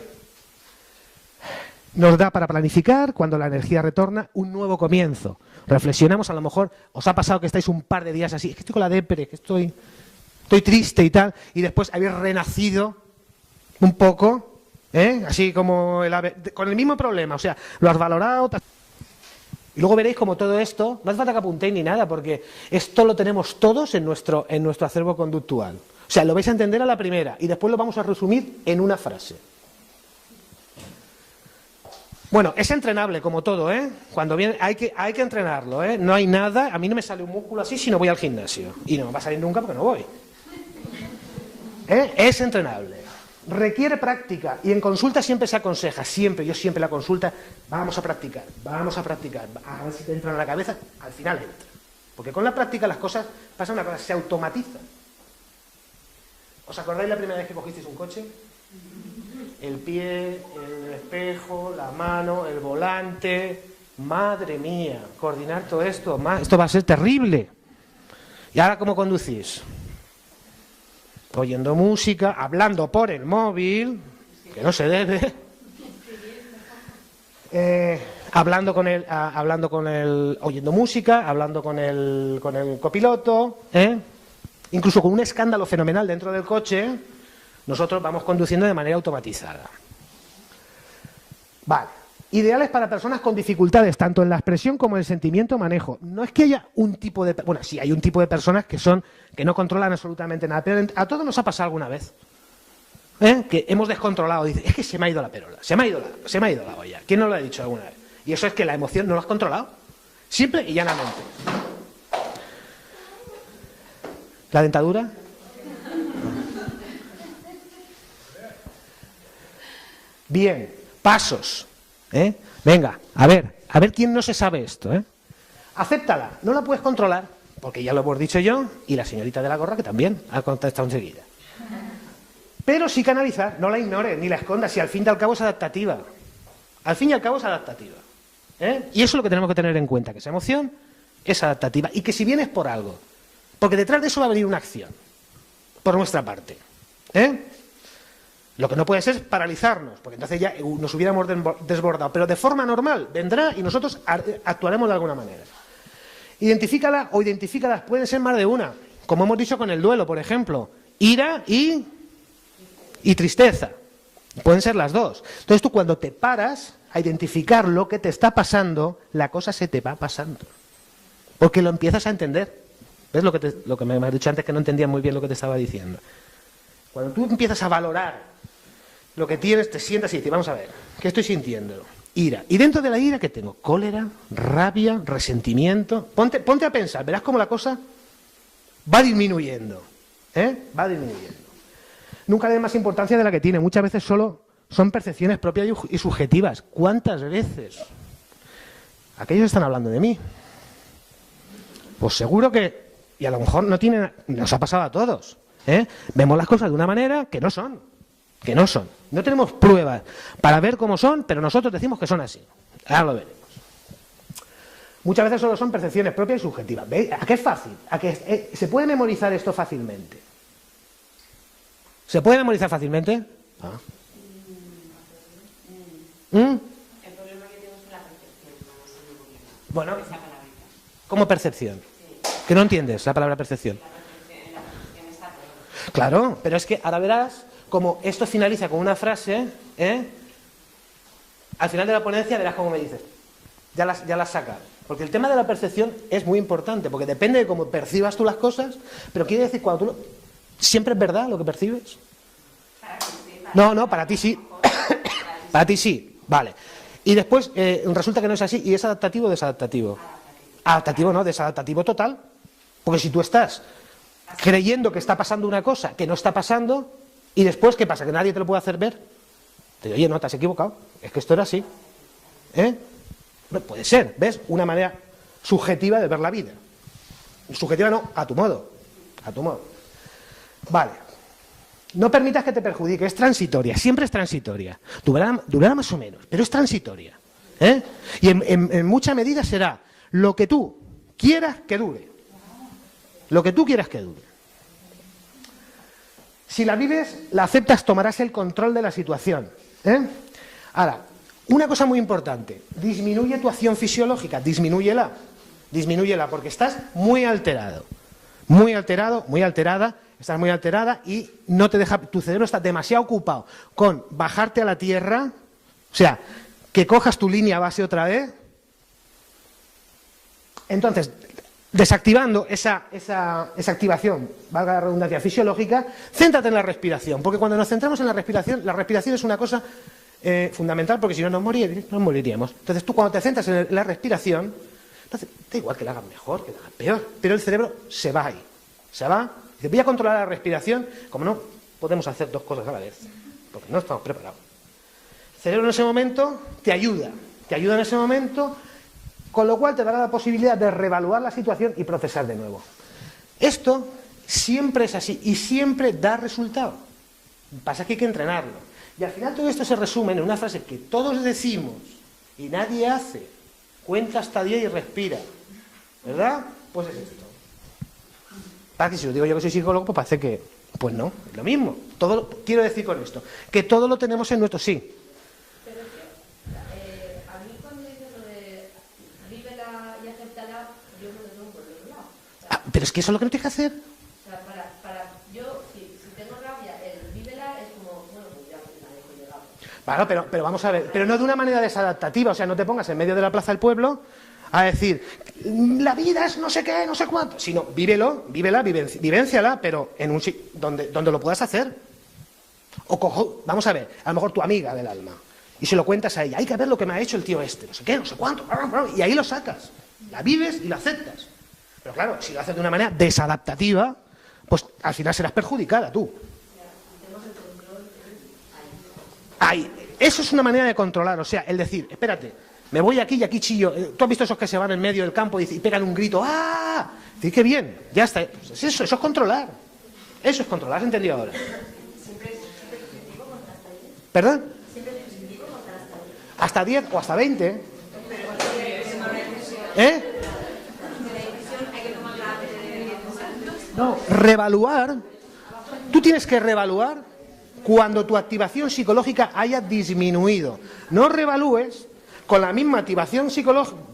Nos da para planificar cuando la energía retorna un nuevo comienzo. Reflexionamos, a lo mejor os ha pasado que estáis un par de días así, es que estoy con la depre, que estoy triste y tal, y después habéis renacido un poco, así como con el mismo problema, o sea, lo has valorado. Y luego veréis como todo esto, no hace falta que apuntéis ni nada, porque esto lo tenemos todos en nuestro acervo conductual. O sea, lo vais a entender a la primera, y después lo vamos a resumir en una frase. Bueno, es entrenable como todo, Cuando viene hay que entrenarlo, No hay nada, a mí no me sale un músculo así si no voy al gimnasio. Y no me va a salir nunca porque no voy. Es entrenable. Requiere práctica y en consulta siempre se aconseja, yo siempre la consulta, vamos a practicar, a ver si te entra en la cabeza, al final entra. Porque con la práctica las cosas pasan una cosa, se automatizan. ¿Os acordáis la primera vez que cogisteis un coche? El pie, el espejo, la mano, el volante. Madre mía, coordinar todo esto va a ser terrible. ¿Y ahora cómo conducís? Oyendo música, hablando por el móvil, que no se debe. Oyendo música, hablando con el copiloto, incluso con un escándalo fenomenal dentro del coche. Nosotros vamos conduciendo de manera automatizada. Vale. ideales para personas con dificultades, tanto en la expresión como en el sentimiento manejo. No es que haya un tipo de... Bueno, sí, hay un tipo de personas que no controlan absolutamente nada, pero a todos nos ha pasado alguna vez. Que hemos descontrolado. Dice, es que se me ha ido la perola, se me ha ido la olla. ¿Quién no lo ha dicho alguna vez? Y eso es que la emoción no lo has controlado. Simple y llanamente. ¿La dentadura? Bien, pasos. Venga, a ver quién no se sabe esto. Acéptala, no la puedes controlar, porque ya lo hemos dicho yo y la señorita de la gorra que también ha contestado enseguida. Pero sí canalizar, no la ignores ni la escondas, si al fin y al cabo es adaptativa. Al fin y al cabo es adaptativa. Y eso es lo que tenemos que tener en cuenta, que esa emoción es adaptativa y que si viene es por algo, porque detrás de eso va a venir una acción, por nuestra parte. Lo que no puede ser es paralizarnos, porque entonces ya nos hubiéramos desbordado, pero de forma normal vendrá y nosotros actuaremos de alguna manera. Identifícala o identifícalas, pueden ser más de una, como hemos dicho con el duelo, por ejemplo, ira y tristeza, pueden ser las dos. Entonces tú cuando te paras a identificar lo que te está pasando, la cosa se te va pasando, porque lo empiezas a entender. ¿Ves lo que me has dicho antes, que no entendía muy bien lo que te estaba diciendo? Cuando tú empiezas a valorar lo que tienes, te sientas y dices, vamos a ver, ¿qué estoy sintiendo? Ira. Y dentro de la ira, ¿qué tengo? Cólera, rabia, resentimiento. Ponte a pensar, verás cómo la cosa va disminuyendo. Va disminuyendo. Nunca le des más importancia de la que tiene. Muchas veces solo son percepciones propias y subjetivas. ¿Cuántas veces? Aquellos están hablando de mí. Pues seguro que, y a lo mejor nos ha pasado a todos. Vemos las cosas de una manera que no son. No tenemos pruebas para ver cómo son, pero nosotros decimos que son así. Ahora lo veremos. Muchas veces solo son percepciones propias y subjetivas. ¿Veis? ¿A qué es fácil? ¿A qué se puede memorizar esto fácilmente? ¿Se puede memorizar fácilmente? El problema que tengo es la percepción. Bueno, ¿cómo percepción? ¿Que no entiendes la palabra percepción? La percepción está todo. Claro, pero es que ahora verás como esto finaliza con una frase, al final de la ponencia verás cómo me dices, ya la sacas. Porque el tema de la percepción es muy importante, porque depende de cómo percibas tú las cosas, pero quiere decir, cuando tú ¿siempre es verdad lo que percibes? No, para ti sí. Para ti sí, vale. Y después resulta que no es así, y es adaptativo o desadaptativo. Adaptativo no, desadaptativo total. Porque si tú estás creyendo que está pasando una cosa que no está pasando, y después, ¿qué pasa? ¿Que nadie te lo puede hacer ver? Te digo, oye, no, te has equivocado, es que esto era así. Puede ser, ¿ves? Una manera subjetiva de ver la vida. Subjetiva no, a tu modo. A tu modo. Vale. No permitas que te perjudique, es transitoria, siempre es transitoria. Durará más o menos, pero es transitoria. Y en mucha medida será lo que tú quieras que dure. Lo que tú quieras que dure. Si la vives, la aceptas, tomarás el control de la situación. Ahora, una cosa muy importante, disminuye tu acción fisiológica, disminúyela, porque estás muy alterado, muy alterada, estás muy alterada y no te deja, tu cerebro está demasiado ocupado con bajarte a la tierra, o sea, que cojas tu línea base otra vez. Entonces, desactivando esa activación, valga la redundancia, fisiológica, céntrate en la respiración, porque cuando nos centramos en la respiración es una cosa fundamental, porque si no nos moriríamos. Entonces tú cuando te centras en la respiración, entonces, da igual que la hagas mejor, que la hagas peor, pero el cerebro se va ahí, se va, dice, voy a controlar la respiración, como no podemos hacer dos cosas a la vez, porque no estamos preparados. El cerebro en ese momento te ayuda en ese momento, con lo cual te dará la posibilidad de reevaluar la situación y procesar de nuevo. Esto siempre es así y siempre da resultado. Pasa que hay que entrenarlo. Y al final todo esto se resume en una frase que todos decimos y nadie hace. Cuenta hasta 10 y respira. ¿Verdad? Pues es esto. Para que si lo digo yo que soy psicólogo, pues parece que, pues no, es lo mismo. Todo, quiero decir con esto, que todo lo tenemos en nuestro sí. A mí cuando dices lo de vívela y acéptala, yo me lo tengo por el otro lado. Pero es que eso es lo que no tienes que hacer. O sea, yo, si tengo rabia, el vívela es como, bueno, pues ya me la dejo llegar. Bueno, pero vamos a ver, pero no de una manera desadaptativa, o sea, no te pongas en medio de la plaza del pueblo a decir, la vida es no sé qué, no sé cuánto, sino vivénciala, pero en un sitio donde lo puedas hacer. O vamos a ver, a lo mejor tu amiga del alma, y se lo cuentas a ella, hay que ver lo que me ha hecho el tío este, no sé qué, no sé cuánto, y ahí lo sacas, la vives y lo aceptas. Pero claro, si lo haces de una manera desadaptativa, pues al final serás perjudicada tú. Ahí, eso es una manera de controlar, o sea, el decir, espérate, me voy aquí y aquí chillo. ¿Tú has visto esos que se van en medio del campo y pegan un grito? ¡Ah! Dices, qué bien, ya está. Pues eso es controlar. Eso es controlar, ¿has entendido ahora? ¿Perdón? ¿Hasta 10 o hasta 20? ¿Eh? No, reevaluar. Tú tienes que reevaluar cuando tu activación psicológica haya disminuido. No reevalúes con la misma activación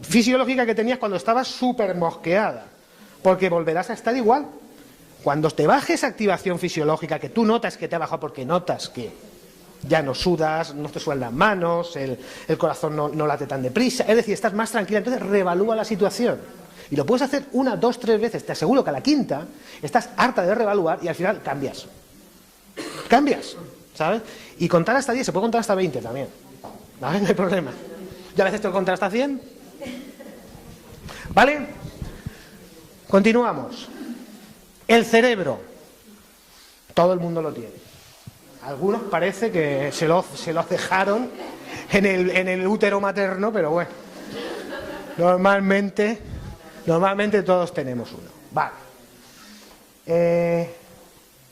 fisiológica que tenías cuando estabas súper mosqueada, porque volverás a estar igual. Cuando te baje esa activación fisiológica, que tú notas que te ha bajado porque notas que ya no sudas, no te sudan las manos, el corazón no late tan deprisa, es decir, estás más tranquila, entonces reevalúa la situación. Y lo puedes hacer 1, 2, 3 veces, te aseguro que a la quinta estás harta de reevaluar y al final cambias. Cambias, ¿sabes? Y contar hasta 10, se puede contar hasta 20 también, ¿vale? No hay problema. Yo a veces tengo que contar hasta 100. ¿Vale? Continuamos. El cerebro. Todo el mundo lo tiene. Algunos parece que se lo dejaron en el útero materno, pero bueno. Normalmente todos tenemos uno. Vale.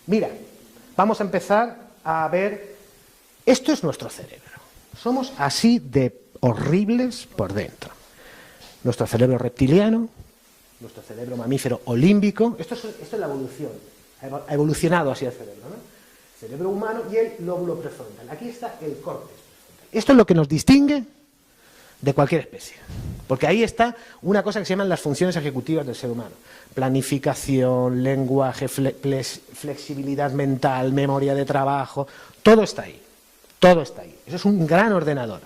Mira, vamos a empezar a ver. Esto es nuestro cerebro. Somos así de horribles por dentro. Nuestro cerebro reptiliano, nuestro cerebro mamífero o límbico, esto es la evolución, ha evolucionado así el cerebro, ¿no? El cerebro humano y el lóbulo prefrontal. Aquí está el córtex prefrontal. Esto es lo que nos distingue de cualquier especie, porque ahí está una cosa que se llaman las funciones ejecutivas del ser humano: planificación, lenguaje, flexibilidad mental, memoria de trabajo, todo está ahí. Todo está ahí. Eso es un gran ordenador.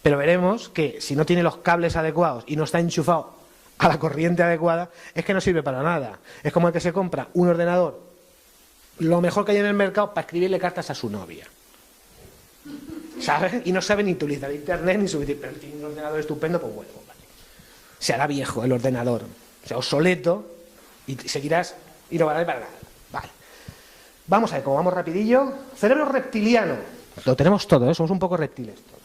Pero veremos que si no tiene los cables adecuados y no está enchufado a la corriente adecuada, es que no sirve para nada. Es como el que se compra un ordenador, lo mejor que hay en el mercado, para escribirle cartas a su novia. ¿Sabes? Y no sabe ni utilizar internet ni subir. Pero tiene un ordenador estupendo, pues bueno, vale. Se hará viejo el ordenador, sea obsoleto, y seguirás y no vale para nada. Vale. Vamos a ver, como vamos rapidillo. Cerebro reptiliano. Lo tenemos todo, ¿eh? Somos un poco reptiles todos.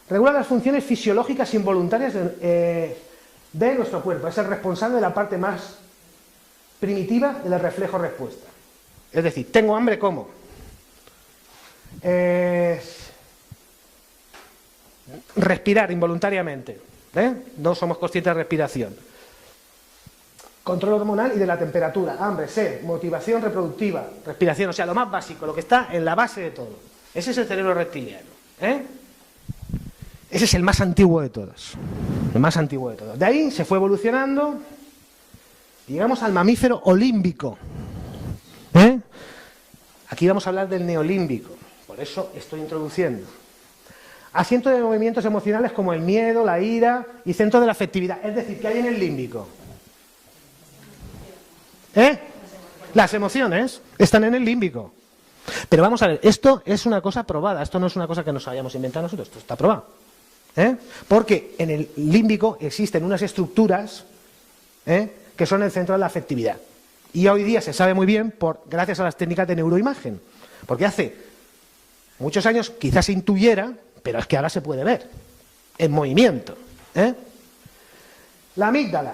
Regula las funciones fisiológicas involuntarias de nuestro cuerpo. Es el responsable de la parte más primitiva del reflejo-respuesta. Es decir, tengo hambre, ¿cómo? Respirar involuntariamente. No somos conscientes de respiración. Control hormonal y de la temperatura. Hambre, sed, motivación reproductiva, respiración. O sea, lo más básico, lo que está en la base de todo. Ese es el cerebro reptiliano. Ese es el más antiguo de todos. El más antiguo de todos. De ahí se fue evolucionando. Llegamos al mamífero olímbico. Aquí vamos a hablar del neolímbico. Por eso estoy introduciendo. Asiento de movimientos emocionales como el miedo, la ira y centro de la afectividad. Es decir, ¿qué hay en el límbico? Las emociones están en el límbico. Pero vamos a ver, esto es una cosa probada, esto no es una cosa que nos hayamos inventado nosotros, esto está probado. Porque en el límbico existen unas estructuras que son el centro de la afectividad. Y hoy día se sabe muy bien gracias a las técnicas de neuroimagen. Porque hace muchos años quizás se intuyera, pero es que ahora se puede ver en movimiento. La amígdala.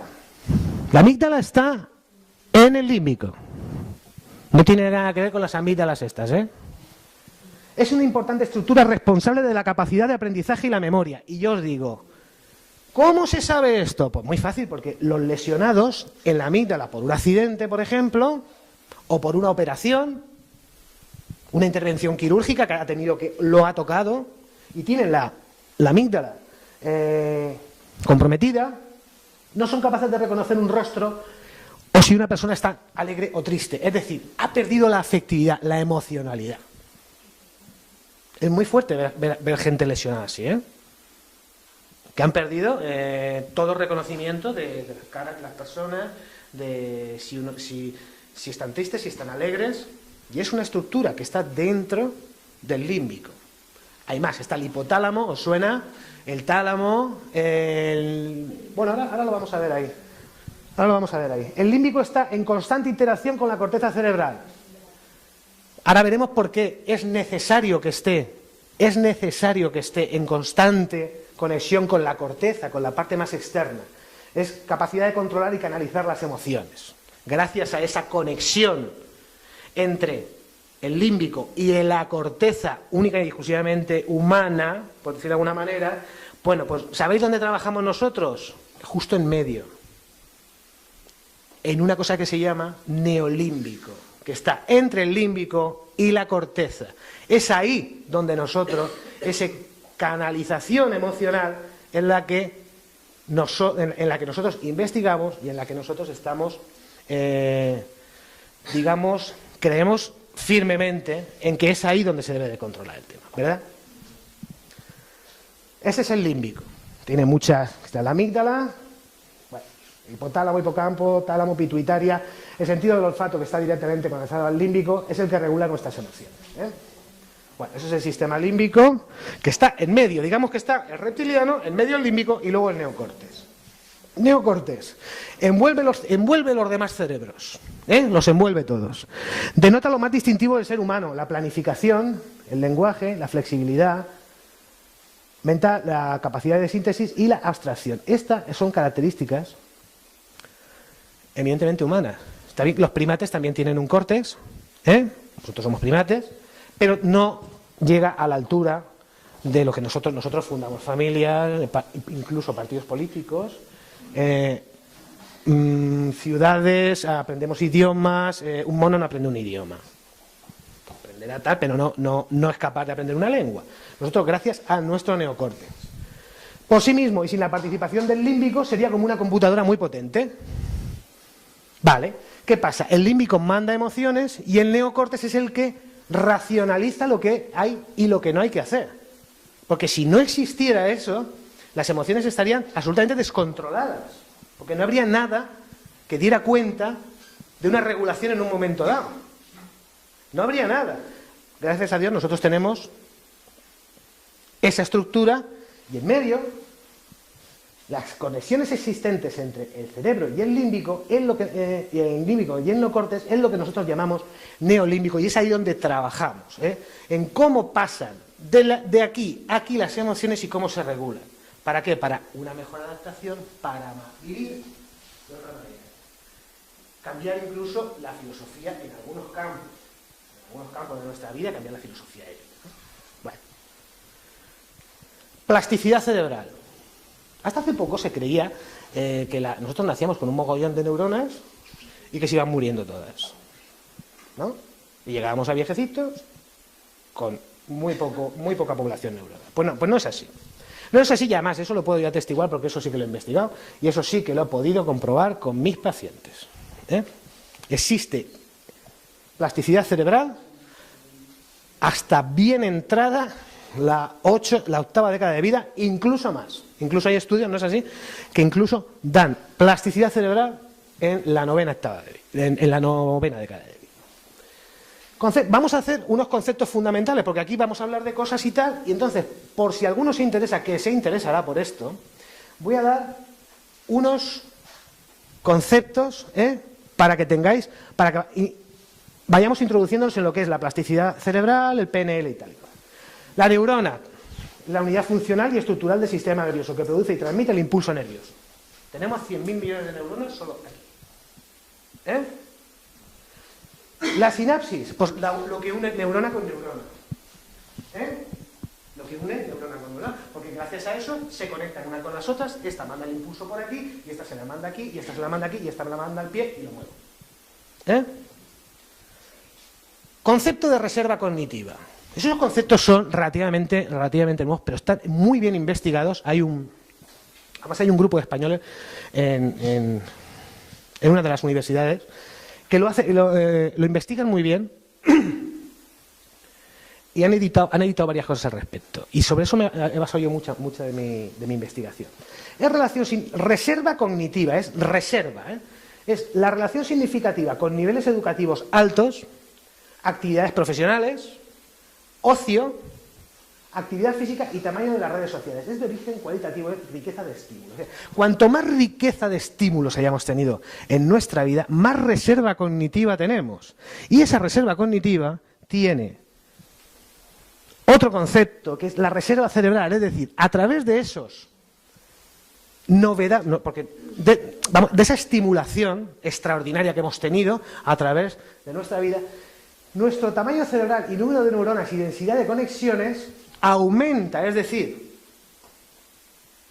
La amígdala está en el límbico. No tiene nada que ver con las amígdalas estas, Es una importante estructura responsable de la capacidad de aprendizaje y la memoria. Y yo os digo, ¿cómo se sabe esto? Pues muy fácil, porque los lesionados en la amígdala por un accidente, por ejemplo, o por una operación, una intervención quirúrgica que ha tenido que lo ha tocado, y tienen la amígdala comprometida, no son capaces de reconocer un rostro o si una persona está alegre o triste. Es decir, ha perdido la afectividad, la emocionalidad. Es muy fuerte ver gente lesionada así, ¿eh? Que han perdido todo reconocimiento de las caras de las personas, de si están tristes, si están alegres, y es una estructura que está dentro del límbico. Hay más, está el hipotálamo, ¿os suena? El tálamo, bueno, ahora lo vamos a ver ahí. Ahora lo vamos a ver ahí. El límbico está en constante interacción con la corteza cerebral. Ahora veremos por qué es necesario que esté en constante conexión con la corteza, con la parte más externa. Es capacidad de controlar y canalizar las emociones. Gracias a esa conexión entre el límbico y la corteza única y exclusivamente humana, por decirlo de alguna manera, bueno, pues ¿sabéis dónde trabajamos nosotros? Justo en medio. En una cosa que se llama neolímbico, que está entre el límbico y la corteza. Es ahí donde nosotros, esa canalización emocional en la que nosotros investigamos y en la que nosotros estamos, digamos, creemos firmemente en que es ahí donde se debe de controlar el tema, ¿verdad? Ese es el límbico. Tiene muchas, está la amígdala, bueno, hipotálamo, hipocampo, tálamo, pituitaria. El sentido del olfato, que está directamente conectado al límbico, es el que regula nuestras emociones, ¿eh? Bueno, eso es el sistema límbico, que está en medio, digamos que está el reptiliano, en medio el límbico y luego el neocórtex. Neocórtex envuelve los demás cerebros, los envuelve todos. Denota lo más distintivo del ser humano: la planificación, el lenguaje, la flexibilidad mental, la capacidad de síntesis y la abstracción. Estas son características evidentemente humanas. Los primates también tienen un córtex, nosotros somos primates, pero no llega a la altura de lo que nosotros fundamos familias, incluso partidos políticos, ciudades, aprendemos idiomas. Un mono no aprende un idioma, aprenderá tal, pero no es capaz de aprender una lengua. Nosotros, gracias a nuestro neocórtex. Por sí mismo y sin la participación del límbico, sería como una computadora muy potente. Vale, ¿qué pasa? El límbico manda emociones y el neocórtex es el que racionaliza lo que hay y lo que no hay que hacer. Porque si no existiera eso, las emociones estarían absolutamente descontroladas, porque no habría nada que diera cuenta de una regulación en un momento dado. No habría nada. Gracias a Dios nosotros tenemos esa estructura y en medio las conexiones existentes entre el cerebro y el límbico, y el límbico y el neocórtex, es lo que nosotros llamamos neolímbico, y es ahí donde trabajamos, en cómo pasan de aquí a aquí las emociones y cómo se regulan. ¿Para qué? Para una mejor adaptación, para vivir de otra manera. Cambiar incluso la filosofía en algunos campos de nuestra vida, cambiar la filosofía ética. Bueno. Plasticidad cerebral. Hasta hace poco se creía que nosotros nacíamos con un mogollón de neuronas y que se iban muriendo todas, ¿no? Y llegábamos a viejecitos con muy poca población neuronal. Pues no es así. No es así, y además eso lo puedo yo atestiguar porque eso sí que lo he investigado y eso sí que lo he podido comprobar con mis pacientes. Existe plasticidad cerebral hasta bien entrada la octava década de vida, incluso más. Incluso hay estudios, ¿no es así?, que incluso dan plasticidad cerebral en la novena década de vida. Vamos a hacer unos conceptos fundamentales, porque aquí vamos a hablar de cosas y tal, y entonces, por si alguno se interesa, que se interesará por esto, voy a dar unos conceptos, para que vayamos introduciéndonos en lo que es la plasticidad cerebral, el PNL y tal y cual. La neurona, la unidad funcional y estructural del sistema nervioso, que produce y transmite el impulso nervioso. Tenemos 100.000 millones de neuronas solo aquí. La sinapsis, pues lo que une neurona con neurona. Lo que une neurona con neurona, porque gracias a eso se conectan una con las otras, esta manda el impulso por aquí, y esta se la manda aquí, y esta se la manda aquí, y esta me la manda al pie y lo muevo. Concepto de reserva cognitiva. Esos conceptos son relativamente nuevos, pero están muy bien investigados. Además hay un grupo de españoles en una de las universidades que lo investigan muy bien y han editado varias cosas al respecto. Y sobre eso he basado yo mucha de mi investigación. Es reserva cognitiva, es reserva, ¿eh? Es la relación significativa con niveles educativos altos, actividades profesionales, ocio, actividad física y tamaño de las redes sociales. Es de origen cualitativo, es riqueza de estímulos. O sea, cuanto más riqueza de estímulos hayamos tenido en nuestra vida, más reserva cognitiva tenemos. Y esa reserva cognitiva tiene otro concepto, que es la reserva cerebral, es decir, a través de esos de esa estimulación extraordinaria que hemos tenido a través de nuestra vida, nuestro tamaño cerebral y número de neuronas y densidad de conexiones aumenta. Es decir,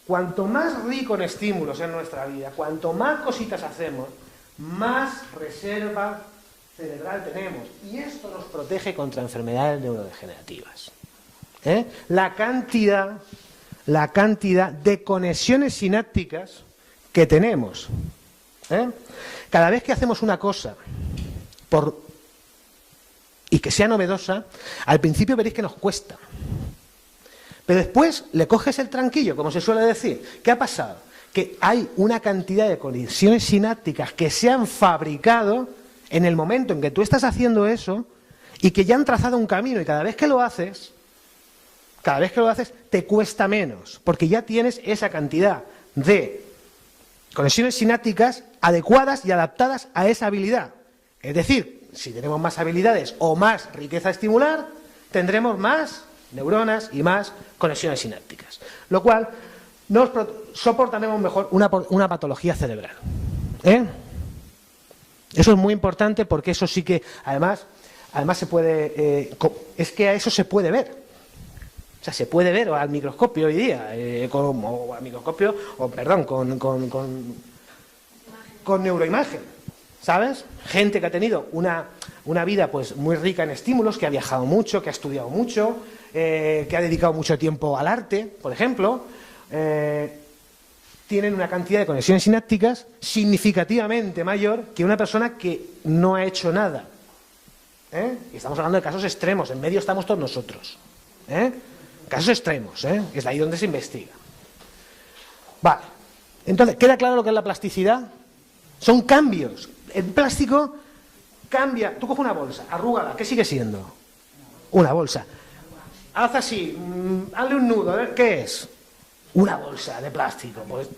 cuanto más rico en estímulos en nuestra vida, cuanto más cositas hacemos, más reserva cerebral tenemos. Y esto nos protege contra enfermedades neurodegenerativas. La cantidad de conexiones sinápticas que tenemos. Cada vez que hacemos una cosa y que sea novedosa, al principio veréis que nos cuesta. Pero después le coges el tranquillo, como se suele decir. ¿Qué ha pasado? Que hay una cantidad de conexiones sinápticas que se han fabricado en el momento en que tú estás haciendo eso y que ya han trazado un camino, y cada vez que lo haces, te cuesta menos, porque ya tienes esa cantidad de conexiones sinápticas adecuadas y adaptadas a esa habilidad. Es decir, si tenemos más habilidades o más riqueza estimular, tendremos más neuronas y más conexiones sinápticas, lo cual nos soportaremos mejor una patología cerebral. Eso es muy importante, porque eso sí que además se puede, es que a eso se puede ver. O sea, se puede ver al microscopio hoy día, con neuroimagen, ¿sabes? Gente que ha tenido una vida pues muy rica en estímulos, que ha viajado mucho, que ha estudiado mucho, que ha dedicado mucho tiempo al arte, por ejemplo, tienen una cantidad de conexiones sinápticas significativamente mayor que una persona que no ha hecho nada. Y estamos hablando de casos extremos, en medio estamos todos nosotros. Casos extremos, es de ahí donde se investiga. Vale, entonces, ¿queda claro lo que es la plasticidad? Son cambios. El plástico cambia. Tú coges una bolsa, arrúgala, ¿qué sigue siendo? Una bolsa. Haz así, hazle un nudo, a ver, ¿qué es? Una bolsa de plástico, pues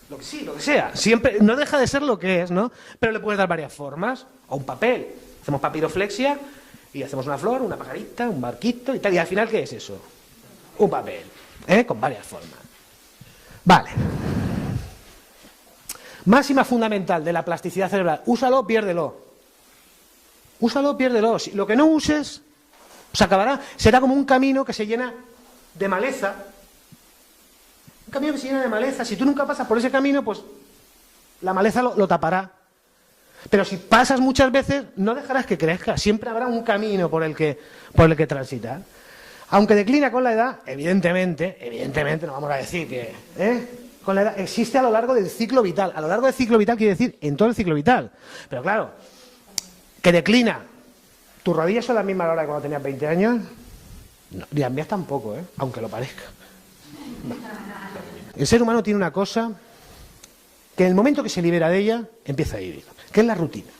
lo que sea. Siempre, no deja de ser lo que es, ¿no? Pero le puedes dar varias formas. O un papel. Hacemos papiroflexia y hacemos una flor, una pajarita, un barquito y tal. Y al final, ¿qué es eso? Un papel, con varias formas. Vale. Máxima fundamental de la plasticidad cerebral. Úsalo, piérdelo. Úsalo, piérdelo. Si lo que no uses, pues acabará. Será como un camino que se llena de maleza. Un camino que se llena de maleza. Si tú nunca pasas por ese camino, pues la maleza lo tapará. Pero si pasas muchas veces, no dejarás que crezca. Siempre habrá un camino por el que transitar. Aunque declina con la edad, evidentemente, no vamos a decir que... con la edad, existe a lo largo del ciclo vital. A lo largo del ciclo vital quiere decir en todo el ciclo vital. Pero claro, que declina. ¿Tus rodillas son las mismas a la hora de cuando tenías 20 años? No, ni las mías tampoco, aunque lo parezca. No. El ser humano tiene una cosa que en el momento que se libera de ella, empieza a vivir, que es la rutina.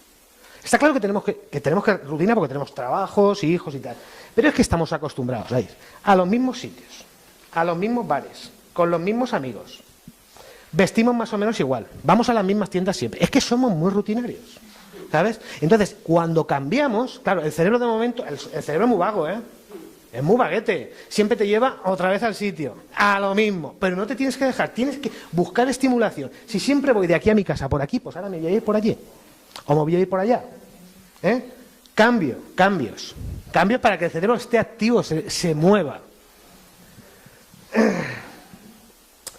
Está claro que tenemos que rutina porque tenemos trabajos, hijos y tal. Pero es que estamos acostumbrados a ir a los mismos sitios, a los mismos bares, con los mismos amigos. Vestimos más o menos igual, vamos a las mismas tiendas siempre. Es que somos muy rutinarios, ¿sabes? Entonces, cuando cambiamos, claro, el cerebro de momento, el cerebro es muy vago, es muy vaguete. Siempre te lleva otra vez al sitio, a lo mismo. Pero no te tienes que dejar, tienes que buscar estimulación. Si siempre voy de aquí a mi casa por aquí, pues ahora me voy a ir por allí. O me voy a ir por allá. Cambios para que el cerebro esté activo, se mueva.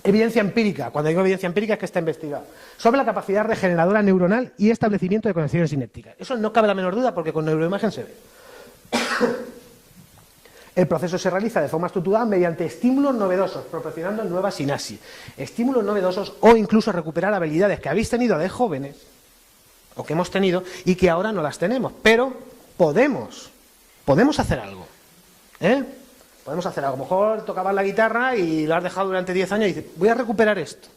Evidencia empírica. Cuando digo evidencia empírica es que está investigado. Sobre la capacidad regeneradora neuronal y establecimiento de conexiones sinépticas. Eso no cabe la menor duda porque con neuroimagen se ve. El proceso se realiza de forma estructurada mediante estímulos novedosos, proporcionando nuevas sinapsis. Estímulos novedosos o incluso recuperar habilidades que habéis tenido de jóvenes o que hemos tenido y que ahora no las tenemos. Pero podemos hacer algo. ¿Eh? Podemos hacer algo. A lo mejor tocabas la guitarra y lo has dejado durante 10 años y dices, voy a recuperar esto.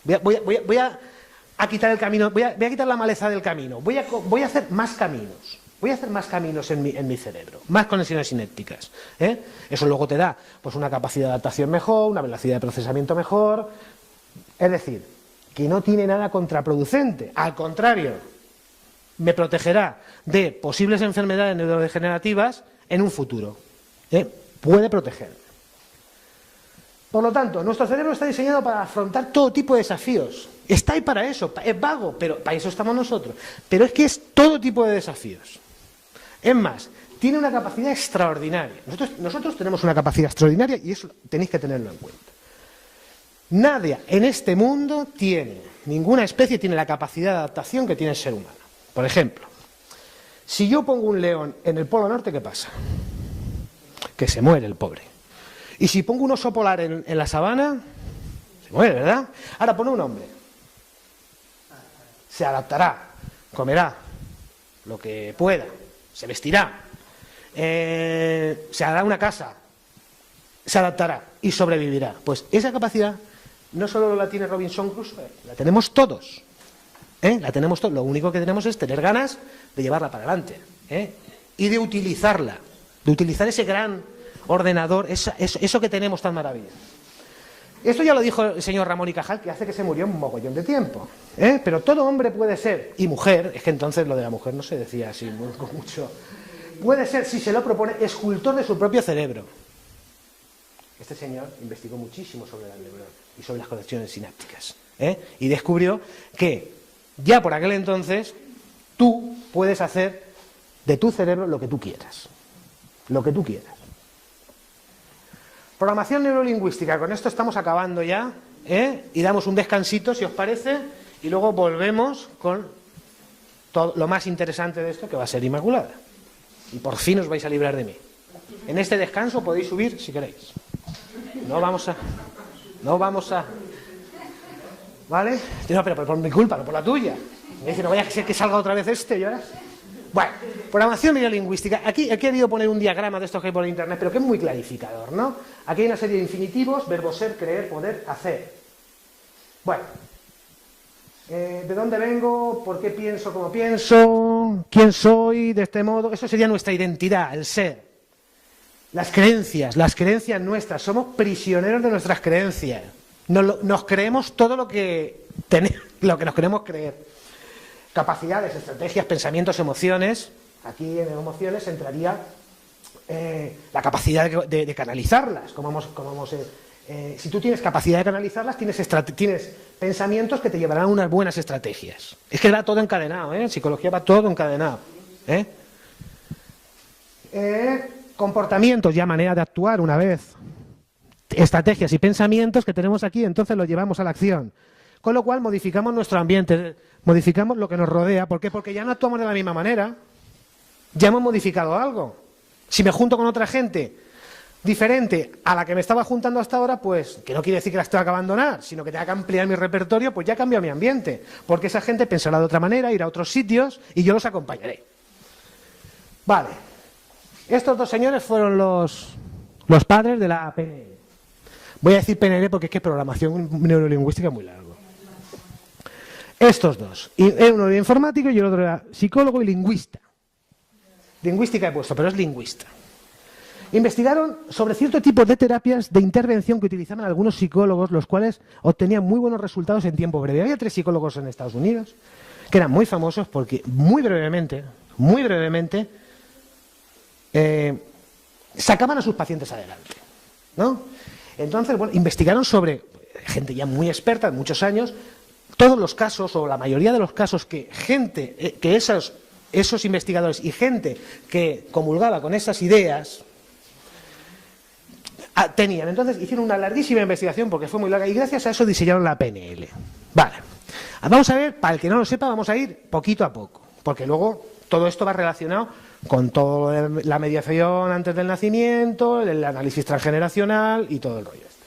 Voy a quitar el camino, voy a quitar la maleza del camino. Voy a hacer más caminos. Voy a hacer más caminos en mi cerebro, más conexiones sinépticas. Eso luego te da pues una capacidad de adaptación mejor, una velocidad de procesamiento mejor. Es decir, que no tiene nada contraproducente. Al contrario, me protegerá de posibles enfermedades neurodegenerativas en un futuro. Puede protegerme. Por lo tanto, nuestro cerebro está diseñado para afrontar todo tipo de desafíos. Está ahí para eso, es vago, pero para eso estamos nosotros. Pero es que es todo tipo de desafíos. Es más, tiene una capacidad extraordinaria. Nosotros tenemos una capacidad extraordinaria y eso tenéis que tenerlo en cuenta. Nadie en este mundo ninguna especie tiene la capacidad de adaptación que tiene el ser humano. Por ejemplo, si yo pongo un león en el Polo Norte, ¿qué pasa? Que se muere el pobre. Y si pongo un oso polar en la sabana, se muere, ¿verdad? Ahora pone un hombre. Se adaptará, comerá lo que pueda, se vestirá, se hará una casa, se adaptará y sobrevivirá. Pues esa capacidad no solo la tiene Robinson Crusoe, la tenemos todos. La tenemos todos. Lo único que tenemos es tener ganas de llevarla para adelante y de utilizarla, de utilizar ese gran ordenador, eso que tenemos tan maravilloso. Esto ya lo dijo el señor Ramón y Cajal, que hace que se murió un mogollón de tiempo. Pero todo hombre puede ser, y mujer, es que entonces lo de la mujer no se decía así con mucho, puede ser, si se lo propone, escultor de su propio cerebro. Este señor investigó muchísimo sobre la neurona y sobre las conexiones sinápticas. Y descubrió que ya por aquel entonces tú puedes hacer de tu cerebro lo que tú quieras. Lo que tú quieras. Programación neurolingüística, con esto estamos acabando ya, y damos un descansito, si os parece, y luego volvemos con todo lo más interesante de esto, que va a ser Inmaculada. Y por fin os vais a librar de mí. En este descanso podéis subir si queréis. No vamos a... ¿Vale? No, pero por mi culpa, no por la tuya. Me dice, no vaya a ser que salga otra vez este, ¿ya ves? Bueno, programación neurolingüística. Aquí he querido poner un diagrama de estos que hay por internet, pero que es muy clarificador, ¿no? Aquí hay una serie de infinitivos, verbo ser, creer, poder, hacer. Bueno, ¿de dónde vengo? ¿Por qué pienso como pienso? ¿Quién soy? De este modo. Eso sería nuestra identidad, el ser. Las creencias nuestras. Somos prisioneros de nuestras creencias. Nos creemos todo lo que nos queremos creer. Capacidades, estrategias, pensamientos, emociones. Aquí en emociones entraría la capacidad de canalizarlas. Si tú tienes capacidad de canalizarlas, tienes pensamientos que te llevarán a unas buenas estrategias. Es que va todo encadenado, en psicología va todo encadenado. Comportamientos, ya manera de actuar una vez. Estrategias y pensamientos que tenemos aquí, entonces los llevamos a la acción. Con lo cual modificamos nuestro ambiente, modificamos lo que nos rodea. ¿Por qué? Porque ya no actuamos de la misma manera. Ya hemos modificado algo. Si me junto con otra gente diferente a la que me estaba juntando hasta ahora, pues, que no quiere decir que las tenga que abandonar, sino que tenga que ampliar mi repertorio, pues ya cambia mi ambiente. Porque esa gente pensará de otra manera, irá a otros sitios y yo los acompañaré. Vale. Estos dos señores fueron los padres de la PNL. Voy a decir PNL porque es que programación neurolingüística es muy largo. Estos dos. Uno era informático y el otro era psicólogo y lingüista. Lingüística he puesto, pero es lingüista. Investigaron sobre cierto tipo de terapias de intervención que utilizaban algunos psicólogos, los cuales obtenían muy buenos resultados en tiempo breve. Había 3 psicólogos en Estados Unidos que eran muy famosos porque muy brevemente, sacaban a sus pacientes adelante, ¿no? Entonces, bueno, investigaron sobre gente ya muy experta, de muchos años, todos los casos, o la mayoría de los casos que esos investigadores y gente que comulgaba con esas ideas tenían. Entonces hicieron una larguísima investigación porque fue muy larga y gracias a eso diseñaron la PNL. Vale, vamos a ver, para el que no lo sepa, vamos a ir poquito a poco, porque luego todo esto va relacionado con toda la mediación antes del nacimiento, el análisis transgeneracional y todo el rollo este.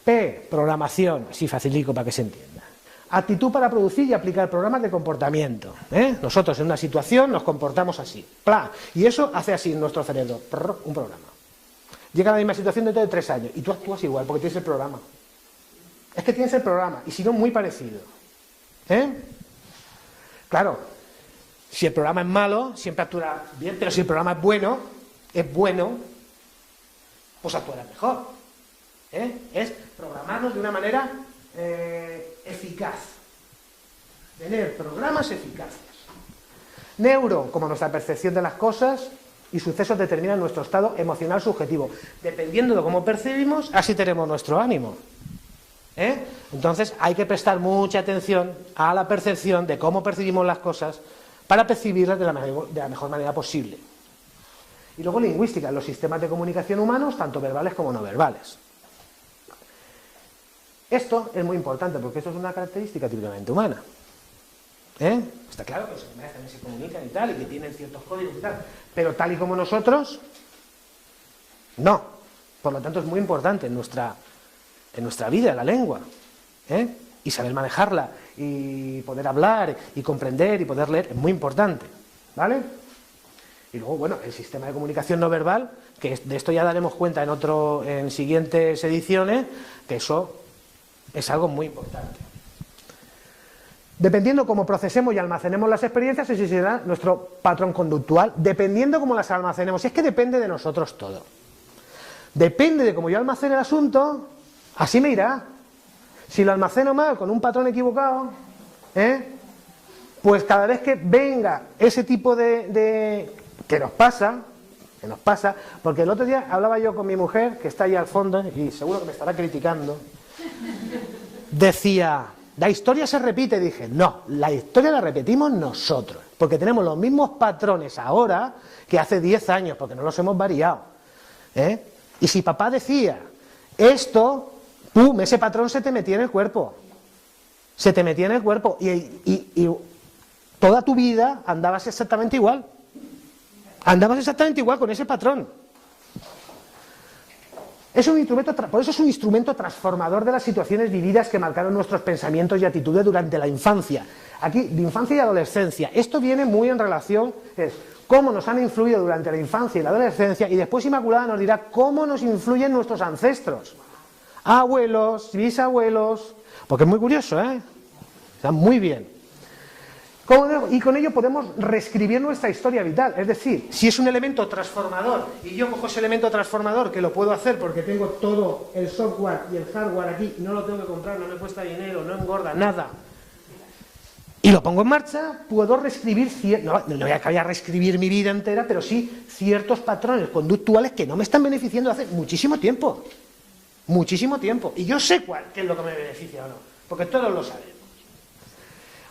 P, programación, así facilito para que se entienda. Actitud para producir y aplicar programas de comportamiento. Nosotros en una situación nos comportamos así. ¡Pla! Y eso hace así en nuestro cerebro. Un programa. llega a la misma situación dentro de 3 años y tú actúas igual porque tienes el programa. Es que tienes el programa y si no, muy parecido. Claro, si el programa es malo, siempre actuarás bien, pero si el programa es bueno, pues actuarás mejor. Es programarnos de una manera eficaz. Tener programas eficaces. Neuro, como nuestra percepción de las cosas y sucesos determinan nuestro estado emocional subjetivo. Dependiendo de cómo percibimos, así tenemos nuestro ánimo. Entonces hay que prestar mucha atención a la percepción de cómo percibimos las cosas para percibirlas de la mejor manera posible. Y luego lingüística, los sistemas de comunicación humanos, tanto verbales como no verbales. Esto es muy importante porque esto es una característica típicamente humana. Está claro que los animales también se comunican y tal, y que tienen ciertos códigos y tal, pero tal y como nosotros, no. Por lo tanto es muy importante en nuestra vida la lengua, y saber manejarla, y poder hablar, y comprender, y poder leer, es muy importante, ¿vale? Y luego, bueno, el sistema de comunicación no verbal, que de esto ya daremos cuenta en siguientes ediciones, que eso es algo muy importante. Dependiendo cómo procesemos y almacenemos las experiencias, ese será nuestro patrón conductual, dependiendo cómo las almacenemos. Y es que depende de nosotros todo. Depende de cómo yo almacene el asunto, así me irá. Si lo almaceno mal, con un patrón equivocado, pues cada vez que venga ese tipo de que nos pasa, porque el otro día hablaba yo con mi mujer, que está ahí al fondo, y seguro que me estará criticando, decía, la historia se repite, dije, no, la historia la repetimos nosotros, porque tenemos los mismos patrones ahora que hace 10 años, porque no los hemos variado. Y si papá decía esto, ¡pum!, ese patrón se te metía en el cuerpo. Se te metía en el cuerpo y toda tu vida andabas exactamente igual. Andabas exactamente igual con ese patrón. Es un instrumento, por eso es un instrumento transformador de las situaciones vividas que marcaron nuestros pensamientos y actitudes durante la infancia. Aquí, de infancia y adolescencia. Esto viene muy en relación, es cómo nos han influido durante la infancia y la adolescencia, y después Inmaculada nos dirá cómo nos influyen nuestros ancestros. Abuelos, bisabuelos, porque es muy curioso, Está muy bien. Y con ello podemos reescribir nuestra historia vital, es decir, si es un elemento transformador y yo cojo ese elemento transformador, que lo puedo hacer porque tengo todo el software y el hardware aquí, no lo tengo que comprar, no me cuesta dinero, no engorda nada, y lo pongo en marcha, puedo reescribir, no voy a reescribir mi vida entera, pero sí ciertos patrones conductuales que no me están beneficiando hace muchísimo tiempo, y yo sé qué es lo que me beneficia o no, porque todos lo sabemos.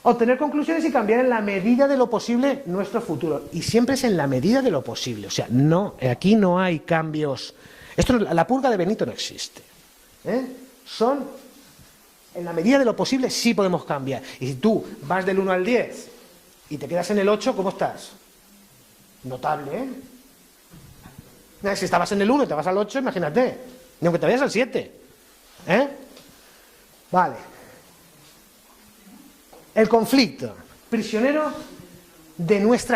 Obtener conclusiones y cambiar en la medida de lo posible nuestro futuro. Y siempre es en la medida de lo posible. O sea, no, aquí no hay cambios. La purga de Benito no existe. Son, en la medida de lo posible, sí podemos cambiar. Y si tú vas del 1 al 10 y te quedas en el 8, ¿cómo estás? Notable, Si estabas en el 1 y te vas al 8, imagínate. Ni aunque te vayas al 7. Vale. El conflicto,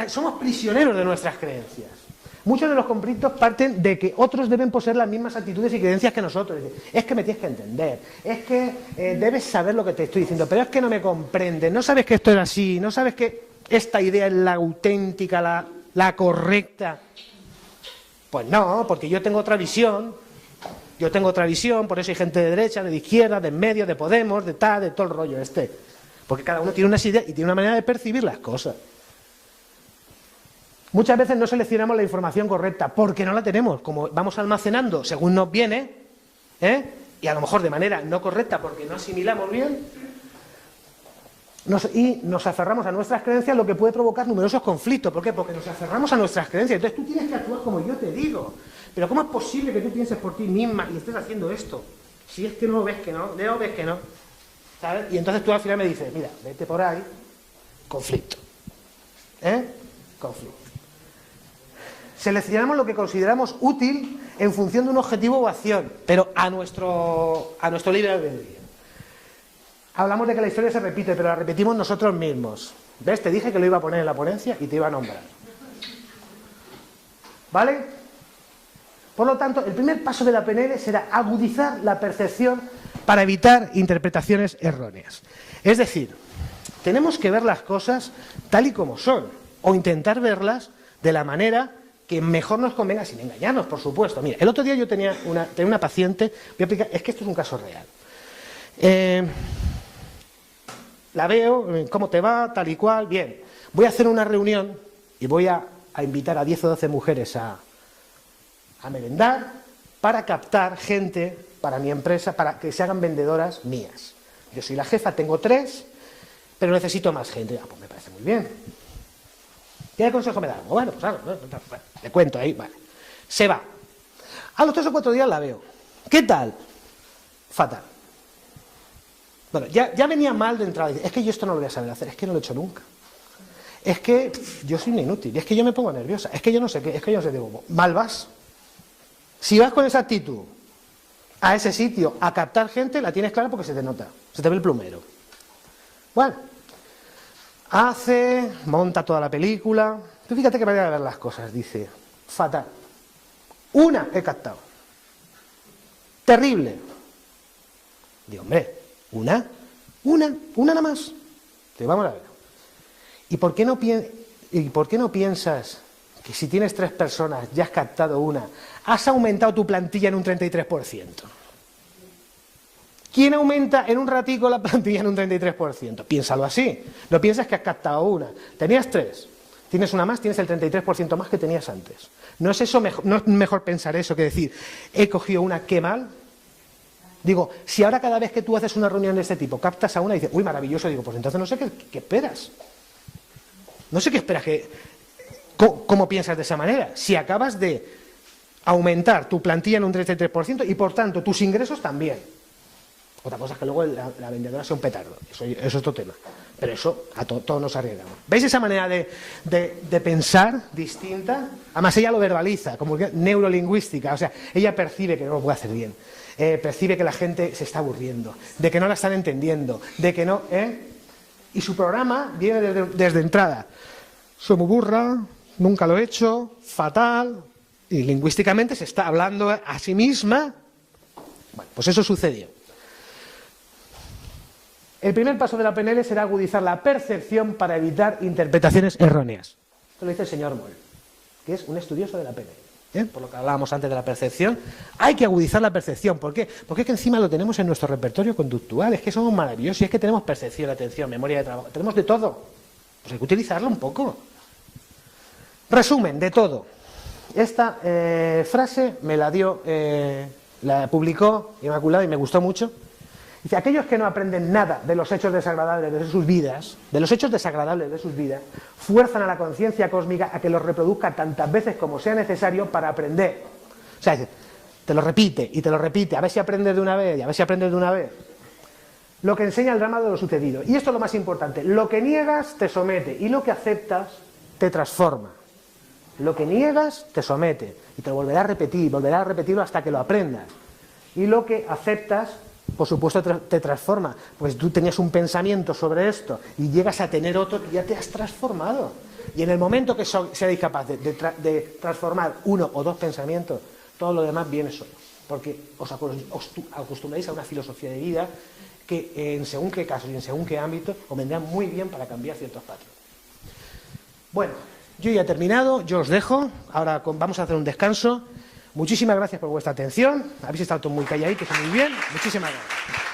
somos prisioneros de nuestras creencias. Muchos de los conflictos parten de que otros deben poseer las mismas actitudes y creencias que nosotros. Es que me tienes que entender, es que debes saber lo que te estoy diciendo, pero es que no me comprendes, no sabes que esto es así, no sabes que esta idea es la auténtica, la correcta. Pues no, porque yo tengo otra visión, por eso hay gente de derecha, de izquierda, de en medio, de Podemos, de tal, de todo el rollo Porque cada uno tiene unas ideas y tiene una manera de percibir las cosas. Muchas veces no seleccionamos la información correcta porque no la tenemos. Como vamos almacenando según nos viene, y a lo mejor de manera no correcta porque no asimilamos bien, y nos aferramos a nuestras creencias, lo que puede provocar numerosos conflictos. ¿Por qué? Porque nos aferramos a nuestras creencias. Entonces tú tienes que actuar como yo te digo. Pero ¿cómo es posible que tú pienses por ti misma y estés haciendo esto? Si es que no ves que no, ves que no. ¿Sabes? Y entonces tú al final me dices, mira, vete por ahí, conflicto. Conflicto. Seleccionamos lo que consideramos útil en función de un objetivo o acción, pero a nuestro libre albedrío. Hablamos de que la historia se repite, pero la repetimos nosotros mismos. ¿Ves? Te dije que lo iba a poner en la ponencia y te iba a nombrar. ¿Vale? Por lo tanto, el primer paso de la PNL será agudizar la percepción para evitar interpretaciones erróneas. Es decir, tenemos que ver las cosas tal y como son, o intentar verlas de la manera que mejor nos convenga, sin engañarnos, por supuesto. Mira, el otro día yo tenía una paciente, voy a aplicar, es que esto es un caso real. La veo, ¿cómo te va? Tal y cual, bien. Voy a hacer una reunión y voy a invitar a 10 o 12 mujeres a merendar para captar gente para mi empresa, para que se hagan vendedoras mías. Yo soy la jefa, tengo 3, pero necesito más gente. Pues me parece muy bien. ¿Qué consejo me da? Bueno, pues claro, le cuento ahí, vale. Se va. A los 3 o 4 días la veo. ¿Qué tal? Fatal. Bueno, ya venía mal de entrada. Es que yo esto no lo voy a saber hacer, es que no lo he hecho nunca. Es que yo soy un inútil, es que yo me pongo nerviosa, es que yo no sé qué, es que yo no sé, digo, mal vas. Si vas con esa actitud a ese sitio a captar gente, la tienes clara porque se te nota, se te ve el plumero. Bueno, monta toda la película. Tú fíjate qué manera de ver las cosas, dice, fatal. Una he captado. Terrible. Digo, hombre, una nada más. Te vamos a ver. ¿Y por qué no piensas que si tienes 3 personas, ya has captado una, has aumentado tu plantilla en un 33%? ¿Quién aumenta en un ratico la plantilla en un 33%? Piénsalo así. No piensas que has captado una. Tenías 3. Tienes una más, tienes el 33% más que tenías antes. ¿No es eso mejor, no es mejor pensar eso que decir, he cogido una, qué mal? Digo, si ahora cada vez que tú haces una reunión de este tipo, captas a una y dices, uy, maravilloso, digo, pues entonces no sé qué esperas. No sé qué esperas ¿cómo piensas de esa manera? Si acabas de aumentar tu plantilla en un 33% y por tanto tus ingresos también. Otra cosa es que luego la vendedora sea un petardo, eso es otro tema. Pero eso, a todos nos arriesgamos. ¿Veis esa manera de pensar distinta? Además ella lo verbaliza, como neurolingüística, o sea, ella percibe que no lo puede hacer bien. Percibe que la gente se está aburriendo, de que no la están entendiendo, de que no... Y su programa viene desde entrada. Soy muy burra, nunca lo he hecho, fatal, y lingüísticamente se está hablando a sí misma. Bueno, pues eso sucedió. El primer paso de la PNL será agudizar la percepción para evitar interpretaciones erróneas. Esto lo dice el señor Moll, que es un estudioso de la PNL. Por lo que hablábamos antes de la percepción, hay que agudizar la percepción. ¿Por qué? Porque es que encima lo tenemos en nuestro repertorio conductual, es que somos maravillosos, y es que tenemos percepción, atención, memoria de trabajo, tenemos de todo. Pues hay que utilizarlo un poco. Resumen, de todo. Esta frase me la dio, la publicó Inmaculada y me gustó mucho. Dice, aquellos que no aprenden nada de los hechos desagradables de sus vidas, fuerzan a la conciencia cósmica a que los reproduzca tantas veces como sea necesario para aprender. O sea, te lo repite y te lo repite, a ver si aprendes de una vez y a ver si aprendes de una vez. Lo que enseña el drama de lo sucedido. Y esto es lo más importante, lo que niegas te somete y lo que aceptas te transforma. Lo que niegas te somete y te lo volverá a repetirlo hasta que lo aprendas. Y lo que aceptas, por supuesto, te transforma. Pues tú tenías un pensamiento sobre esto y llegas a tener otro que ya te has transformado. Y en el momento que seáis capaces de transformar 1 o 2 pensamientos, todo lo demás viene solo. Porque os acostumbráis a una filosofía de vida que en según qué casos y en según qué ámbito os vendrá muy bien para cambiar ciertos patrones. Bueno, yo ya he terminado, yo os dejo. Ahora vamos a hacer un descanso. Muchísimas gracias por vuestra atención. Habéis estado todos muy calladitos, muy bien. Muchísimas gracias.